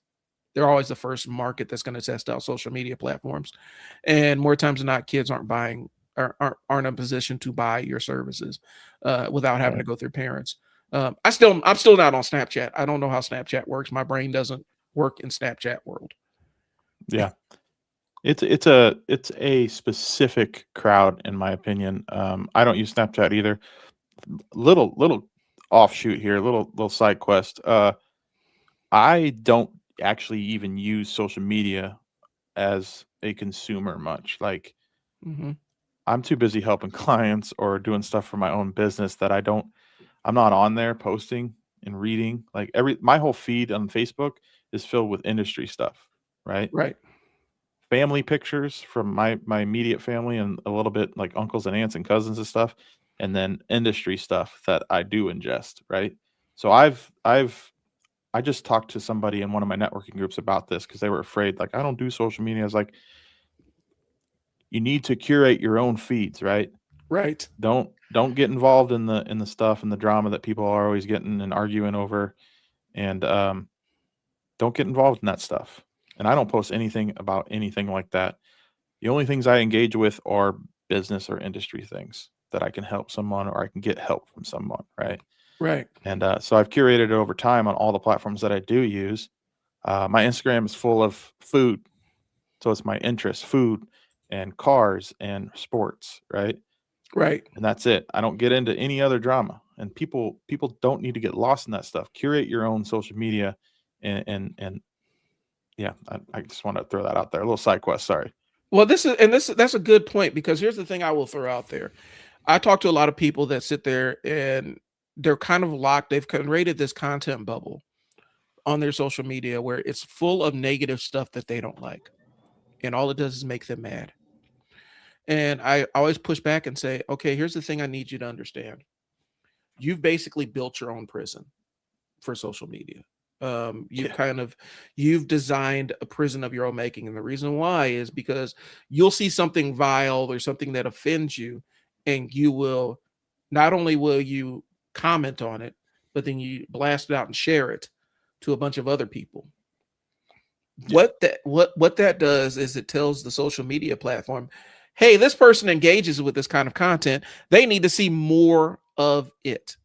They're always the first market that's going to test out social media platforms, and more times than not, kids aren't buying aren't in a position to buy your services without having to Right. go through parents. I'm still not on Snapchat. I don't know how Snapchat works. My brain doesn't work in Snapchat world. Yeah. It's a specific crowd in my opinion. I don't use Snapchat either. Little offshoot here, little side quest. I don't actually even use social media as a consumer much. Like Mm-hmm. I'm too busy helping clients or doing stuff for my own business that I'm not on there posting and reading. Like my whole feed on Facebook is filled with industry stuff, right? Right, Family pictures from my immediate family and a little bit like uncles and aunts and cousins and stuff, and then industry stuff that I do ingest, right? So I just talked to somebody in one of my networking groups about this because they were afraid, like, I don't do social media. I was like, you need to curate your own feeds, right? right, Don't get involved in the stuff and the drama that people are always getting and arguing over, and don't get involved in that stuff. And I don't post anything about anything like that. The only things I engage with are business or industry things that I can help someone or I can get help from someone, right? right, And so I've curated it over time on all the platforms that I do use. My Instagram is full of food, so it's my interest, food and cars and sports, right? right. And that's it. I don't get into any other drama. And people don't need to get lost in that stuff. Curate your own social media, and yeah, I just want to throw that out there. A little side quest. Sorry. Well, that's a good point because here's the thing I will throw out there. I talk to a lot of people that sit there and they're kind of locked. They've created this content bubble on their social media where it's full of negative stuff that they don't like. And all it does is make them mad. And I always push back and say, okay, here's the thing I need you to understand. You've basically built your own prison for social media. Yeah. You've designed a prison of your own making. And the reason why is because you'll see something vile or something that offends you, and you will not only will you comment on it, but then you blast it out and share it to a bunch of other people. Yeah. What that does is it tells the social media platform, hey, this person engages with this kind of content. They need to see more of it.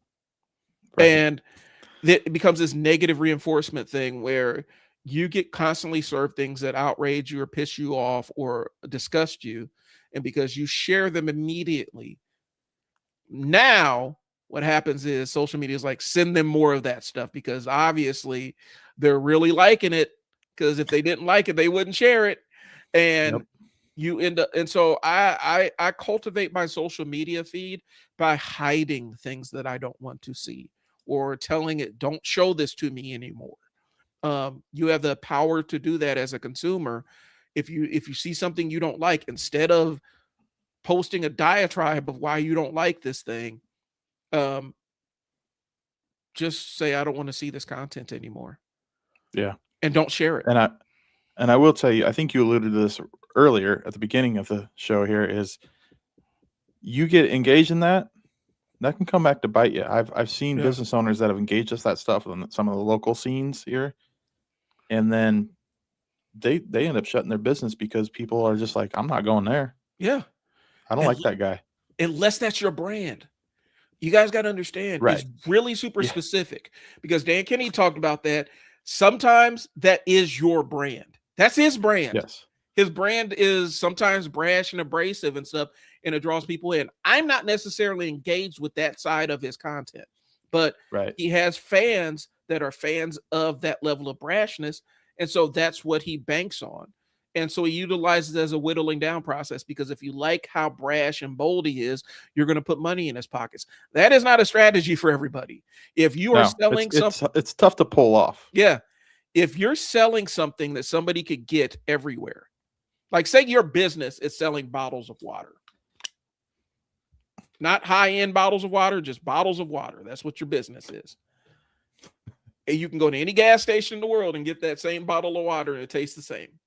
Right. And it becomes this negative reinforcement thing where you get constantly served things that outrage you or piss you off or disgust you. And because you share them immediately, now what happens is social media is like, send them more of that stuff because obviously they're really liking it. Because if they didn't like it, they wouldn't share it. Yep. And you end up, and so I cultivate my social media feed by hiding things that I don't want to see or telling it, don't show this to me anymore. You have the power to do that as a consumer. If you see something you don't like, instead of posting a diatribe of why you don't like this thing, um, just say, I don't want to see this content anymore, Yeah. and don't share it. And I will tell you, I think you alluded to this earlier at the beginning of the show here, is you get engaged in that can come back to bite you. I've seen Yeah. business owners that have engaged with that stuff on some of the local scenes here, and then they end up shutting their business because people are just like, I'm not going there. Yeah. I don't And like that guy. unless that's your brand. You guys got to understand, Right. it's really super Yeah. specific, because Dan Kenny talked about that. Sometimes that is your brand. That's his brand. Yes. His brand is sometimes brash and abrasive and stuff, and it draws people in. I'm not necessarily engaged with that side of his content, but Right. he has fans that are fans of that level of brashness. And so that's what he banks on. And so he utilizes it as a whittling down process, because if you like how brash and bold he is, you're going to put money in his pockets. That is not a strategy for everybody. If you are No, selling something, it's tough to pull off. yeah. If you're selling something that somebody could get everywhere, like say your business is selling bottles of water, not high-end bottles of water, just bottles of water. That's what your business is. And you can go to any gas station in the world and get that same bottle of water and it tastes the same.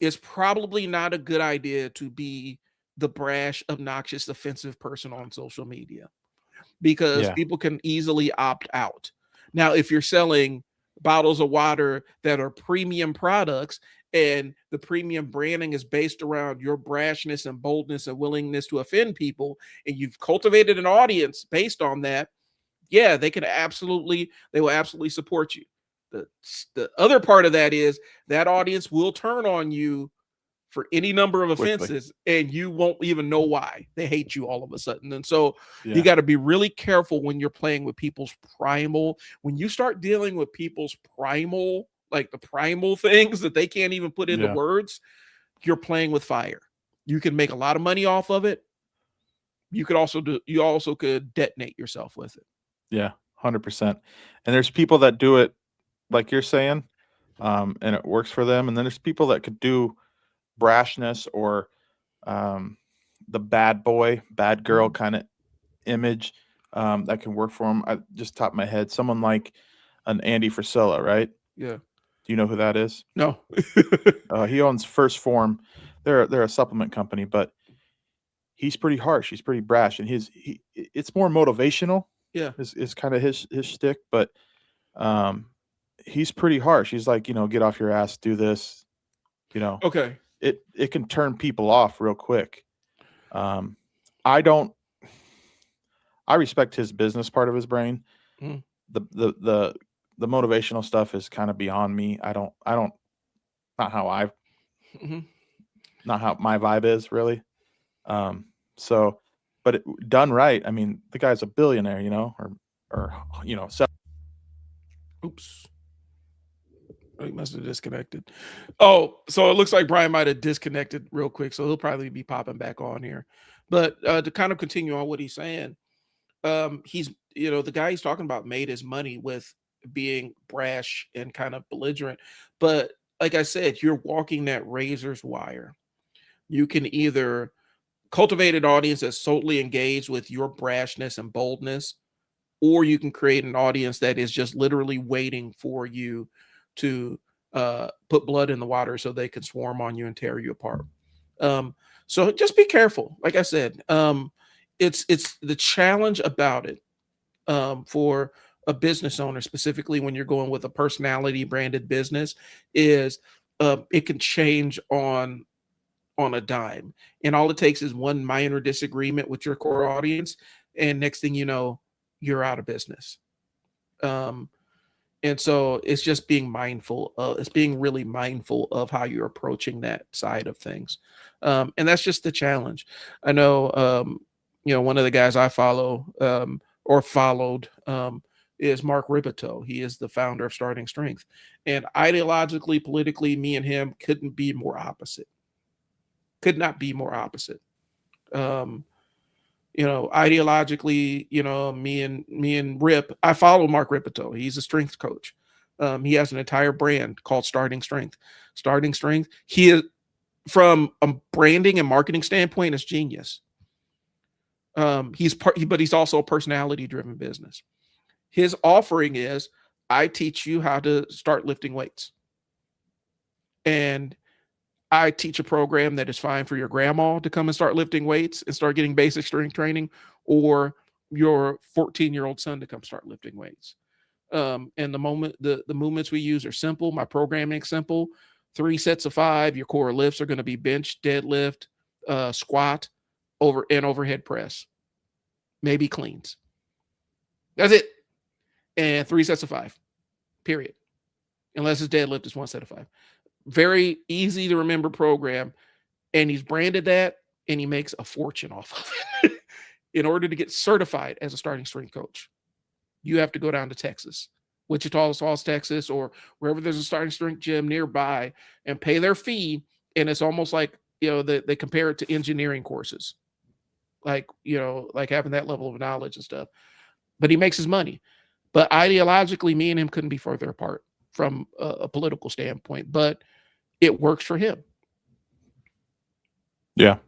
It's probably not a good idea to be the brash, obnoxious, offensive person on social media, because Yeah. people can easily opt out. Now, if you're selling bottles of water that are premium products, and the premium branding is based around your brashness and boldness and willingness to offend people, and you've cultivated an audience based on that, yeah, they will absolutely support you. The other part of that is that audience will turn on you for any number of Quickly. offenses, and you won't even know why. They hate you all of a sudden. And so you Yeah. got to be really careful when you're playing with people's primal. When you start dealing with people's primal, like the primal things that they can't even put into Yeah. words, you're playing with fire. You can make a lot of money off of it. You also could detonate yourself with it. Yeah. 100%. And there's people that do it like you're saying, and it works for them. And then there's people that could do brashness or the bad boy, bad girl kind of image, that can work for them. I just top of my head, someone like an Andy Frisella, right? Yeah. Do you know who that is? No. He owns First Form. They're a supplement company, but he's pretty harsh. He's pretty brash, and it's more motivational. Yeah. Is kind of his shtick, but he's pretty harsh. He's like, get off your ass, do this. Okay. It can turn people off real quick. I don't. I respect his business part of his brain. Mm. The motivational stuff is kind of beyond me. I don't. Not how Mhm. not how my vibe is really. So, but done right. I mean, the guy's a billionaire, or Oops. He must have disconnected. Oh, so it looks like Brian might have disconnected real quick, so he'll probably be popping back on here. But to kind of continue on what he's saying, he's the guy he's talking about made his money with being brash and kind of belligerent. But like I said, you're walking that razor's wire. You can either cultivate an audience that's solely engaged with your brashness and boldness, or you can create an audience that is just literally waiting for you to put blood in the water so they can swarm on you and tear you apart. So just be careful. Like I said, it's the challenge about it, for a business owner, specifically when you're going with a personality branded business, is it can change on a dime, and all it takes is one minor disagreement with your core audience, and next thing you know, you're out of business. And so it's just being mindful. It's being really mindful of how you're approaching that side of things, and that's just the challenge. I know, one of the guys I follow, or followed, is Mark Ribito. He is the founder of Starting Strength, and ideologically, politically, me and him couldn't be more opposite. Could not be more opposite. Ideologically, me and Rip, I follow Mark Ripito. He's a strength coach. He has an entire brand called Starting Strength. Starting Strength. He is, from a branding and marketing standpoint, is genius. But he's also a personality driven business. His offering is, I teach you how to start lifting weights. And I teach a program that is fine for your grandma to come and start lifting weights and start getting basic strength training, or your 14-year-old son to come start lifting weights. And the movements we use are simple. My programming is simple. 3 sets of 5. Your core lifts are going to be bench, deadlift, squat, overhead press, maybe cleans. That's it. And 3 sets of 5. Period. Unless it's deadlift, it's 1 set of 5. Very easy to remember program, and he's branded that, and he makes a fortune off of it. In order to get certified as a starting strength coach, you have to go down to Texas, Wichita Falls, Texas, or wherever there's a starting strength gym nearby, and pay their fee. And it's almost like, they compare it to engineering courses, like having that level of knowledge and stuff. But he makes his money. But ideologically, me and him couldn't be further apart from a political standpoint, but it works for him. Yeah.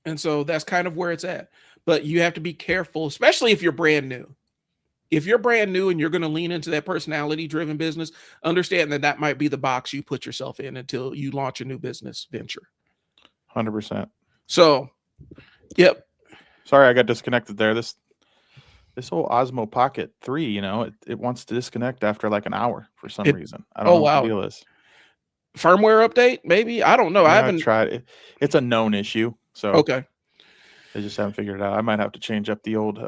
And so that's kind of where it's at. But you have to be careful, especially if you're brand new. If you're brand new and you're going to lean into that personality-driven business, understand that that might be the box you put yourself in until you launch a new business venture. 100%. So, yep. Sorry, I got disconnected there. This whole Osmo Pocket 3, it wants to disconnect after like an hour for some reason. I don't know what the deal is. Firmware update, maybe? I don't know. Yeah, I haven't tried it. It's a known issue. So okay. I just haven't figured it out. I might have to change up the old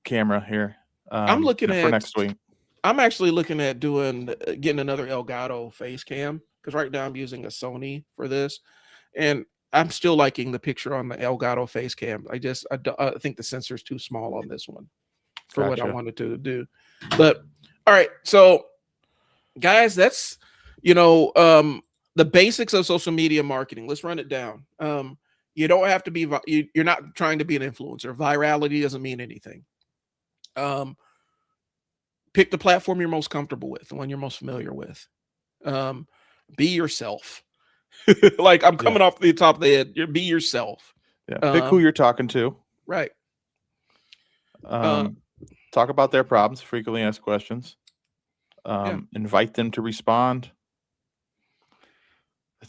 camera here. I'm looking for next week. I'm actually looking at getting another Elgato face cam, because right now I'm using a Sony for this, and I'm still liking the picture on the Elgato face cam. I think the sensor is too small on this one for what I wanted to do. But all right, so guys, that's the basics of social media marketing. Let's run it down. You don't have to be. You're not trying to be an influencer. Virality doesn't mean anything. Pick the platform you're most comfortable with, the one you're most familiar with. Be yourself. Like, I'm coming off the top of the head. Be yourself. Yeah. Pick who you're talking to. Right. Talk about their problems. Frequently asked questions. Invite them to respond.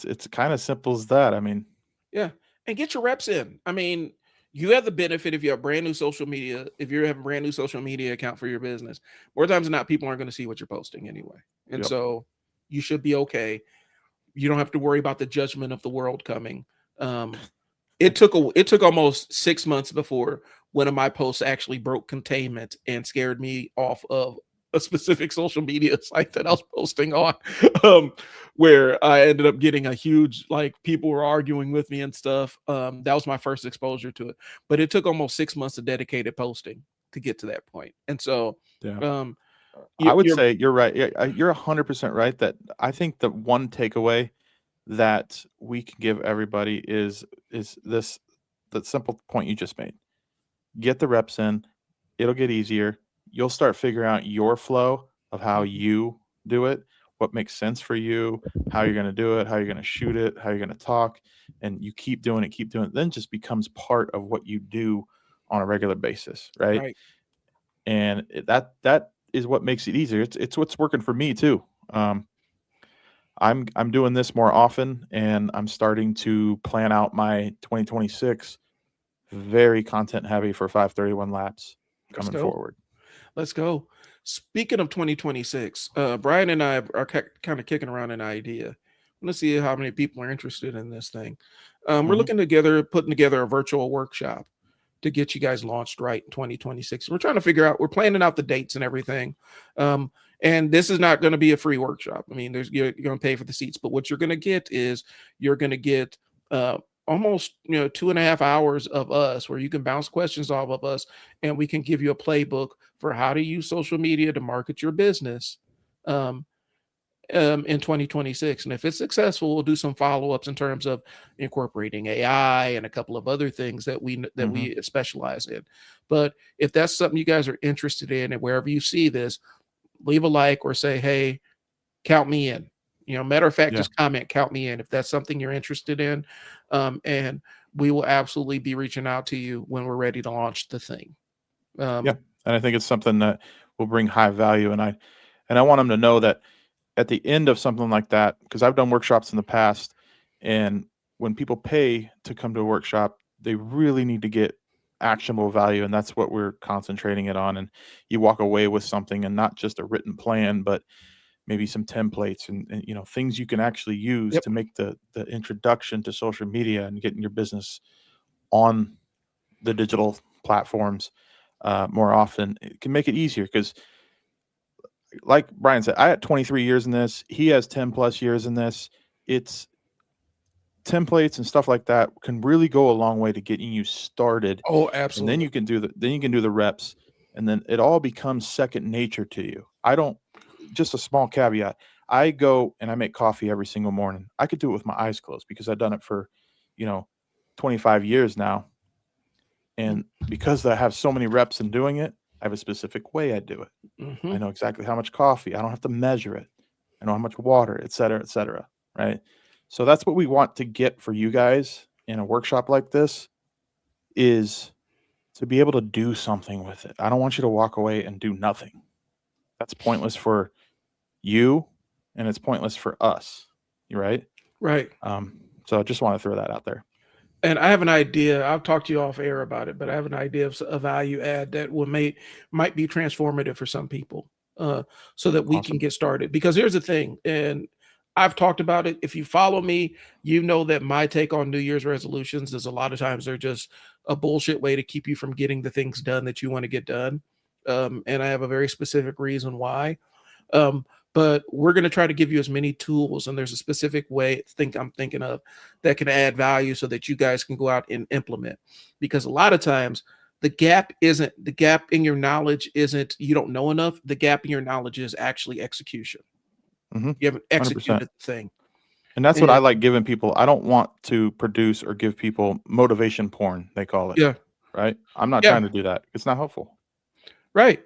It's kind of simple as that. I mean, yeah, and get your reps in. I mean, you have the benefit if you have brand new social media. If you have a brand new social media account for your business, more times than not, people aren't going to see what you're posting anyway, and so you should be okay. You don't have to worry about the judgment of the world coming. It took almost 6 months before one of my posts actually broke containment and scared me off of a specific social media site that I was posting on, where I ended up getting a huge, people were arguing with me and stuff. That was my first exposure to it, but it took almost 6 months of dedicated posting to get to that point. And so, I would say you're right. You're 100% right. That I think the one takeaway that we can give everybody is the simple point you just made. Get the reps in. It'll get easier. You'll start figuring out your flow of how you do it, what makes sense for you, how you're going to do it, how you're going to shoot it, how you're going to talk, and you keep doing it. Then it just becomes part of what you do on a regular basis, right? And that is what makes it easier. It's what's working for me too. I'm doing this more often, and I'm starting to plan out my 2026 very content heavy for 531 laps coming forward. Let's go. Speaking of 2026, Brian and I are kind of kicking around an idea. I want to see how many people are interested in this thing. We're putting together a virtual workshop to get you guys launched right in 2026. We're trying to figure out, we're planning out the dates and everything. And this is not going to be a free workshop. I mean, you're going to pay for the seats, but what you're going to get is almost 2.5 hours of us, where you can bounce questions off of us, and we can give you a playbook for how to use social media to market your business in 2026. And if it's successful, we'll do some follow-ups in terms of incorporating AI and a couple of other things that we specialize in. But if that's something you guys are interested in, and wherever you see this, leave a like or say, hey, count me in. Matter of fact, just comment, count me in if that's something you're interested in. And we will absolutely be reaching out to you when we're ready to launch the thing. And I think it's something that will bring high value. And I want them to know that at the end of something like that, because I've done workshops in the past, and when people pay to come to a workshop, they really need to get actionable value, and that's what we're concentrating it on. And you walk away with something, and not just a written plan, but maybe some templates and things you can actually use Yep. to make the introduction to social media and getting your business on the digital platforms more often. It can make it easier because, like Brian said, I had 23 years in this. He has 10 plus years in this. It's templates and stuff like that can really go a long way to getting you started, Oh, and then absolutely. you can do the reps, and then it all becomes second nature to you. I don't Just a small caveat. I go and I make coffee every single morning. I could do it with my eyes closed because I've done it for, you know, 25 years now. And because I have so many reps in doing it, I have a specific way I do it. Mm-hmm. I know exactly how much coffee. I don't have to measure it. I know how much water, et cetera, right? So that's what we want to get for you guys in a workshop like this, is to be able to do something with it. I don't want you to walk away and do nothing. That's pointless for you, and it's pointless for us. You right? Right. So I just want to throw that out there. And I have an idea. I'll talk to you off air about it, but I have an idea of a value add that might be transformative for some people, so that we can Awesome. get started. Because here's the thing, and I've talked about it. If you follow me, you know that my take on New Year's resolutions is a lot of times they're just a bullshit way to keep you from getting the things done that you want to get done. And I have a very specific reason why. Um, but we're going to try to give you as many tools, and there's a specific way I'm thinking of that can add value so that you guys can go out and implement. Because a lot of times the gap in your knowledge isn't you don't know enough. The gap in your knowledge is actually execution. Mm-hmm. You haven't 100%. executed the thing. And that's what I And like giving people. I don't want to produce or give people motivation porn, they call it, yeah, right? I'm not yeah, trying to do that. It's not helpful. right.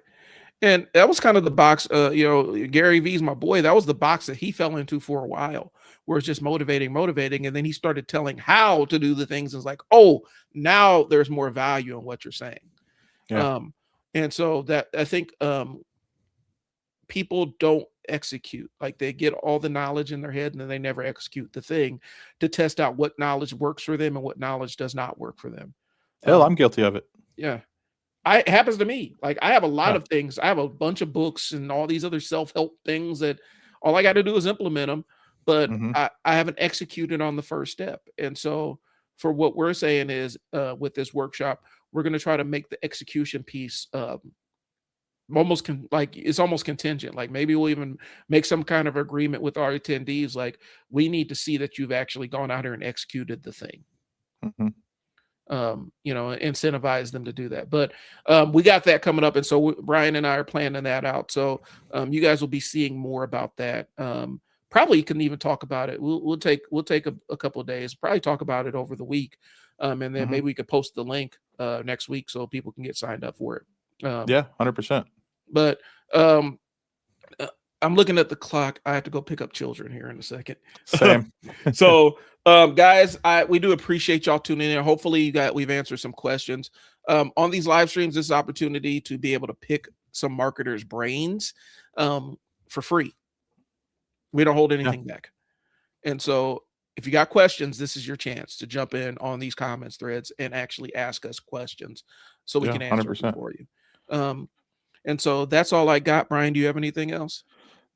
And that was kind of the box, Gary V's my boy. That was the box that he fell into for a while, where it's just motivating. And then he started telling how to do the things. And it's like, oh, now there's more value in what you're saying. Yeah. Um, and so that I think people don't execute. Like they get all the knowledge in their head and then they never execute the thing to test out what knowledge works for them and what knowledge does not work for them. Hell, Um, I'm guilty of it. yeah. It happens to me. Like I have a lot Yeah. of things. I have a bunch of books and all these other self-help things that all I got to do is implement them, but Mm-hmm. I haven't executed on the first step. And so for what we're saying is with this workshop, we're going to try to make the execution piece like it's almost contingent. Like maybe we'll even make some kind of agreement with our attendees. Like we need to see that you've actually gone out here and executed the thing. Mm-hmm. Incentivize them to do that. But we got that coming up, and so Brian and I are planning that out. So you guys will be seeing more about that. Probably can even talk about it. We'll take a couple of days, probably talk about it over the week, and then Mm-hmm. maybe we could post the link next week so people can get signed up for it. Yeah, 100%. But um, uh, I'm looking at the clock. I have to go pick up children here in a second. Same. So, guys, we do appreciate y'all tuning in. Hopefully, we've answered some questions on these live streams. This opportunity to be able to pick some marketers' brains for free. We don't hold anything back, and so if you got questions, this is your chance to jump in on these comments threads and actually ask us questions so we Yeah, can answer them 100%. for you. And so that's all I got. Brian, do you have anything else?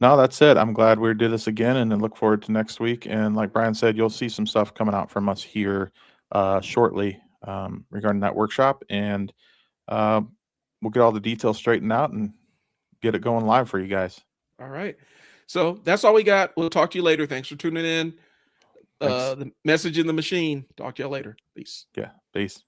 No, that's it. I'm glad we did this again, and I look forward to next week. And like Brian said, you'll see some stuff coming out from us here shortly regarding that workshop, and uh, we'll get all the details straightened out and get it going live for you guys. All right. So that's all we got. We'll talk to you later. Thanks for tuning in. Thanks. The message in the machine. Talk to you later. Peace. Yeah, peace.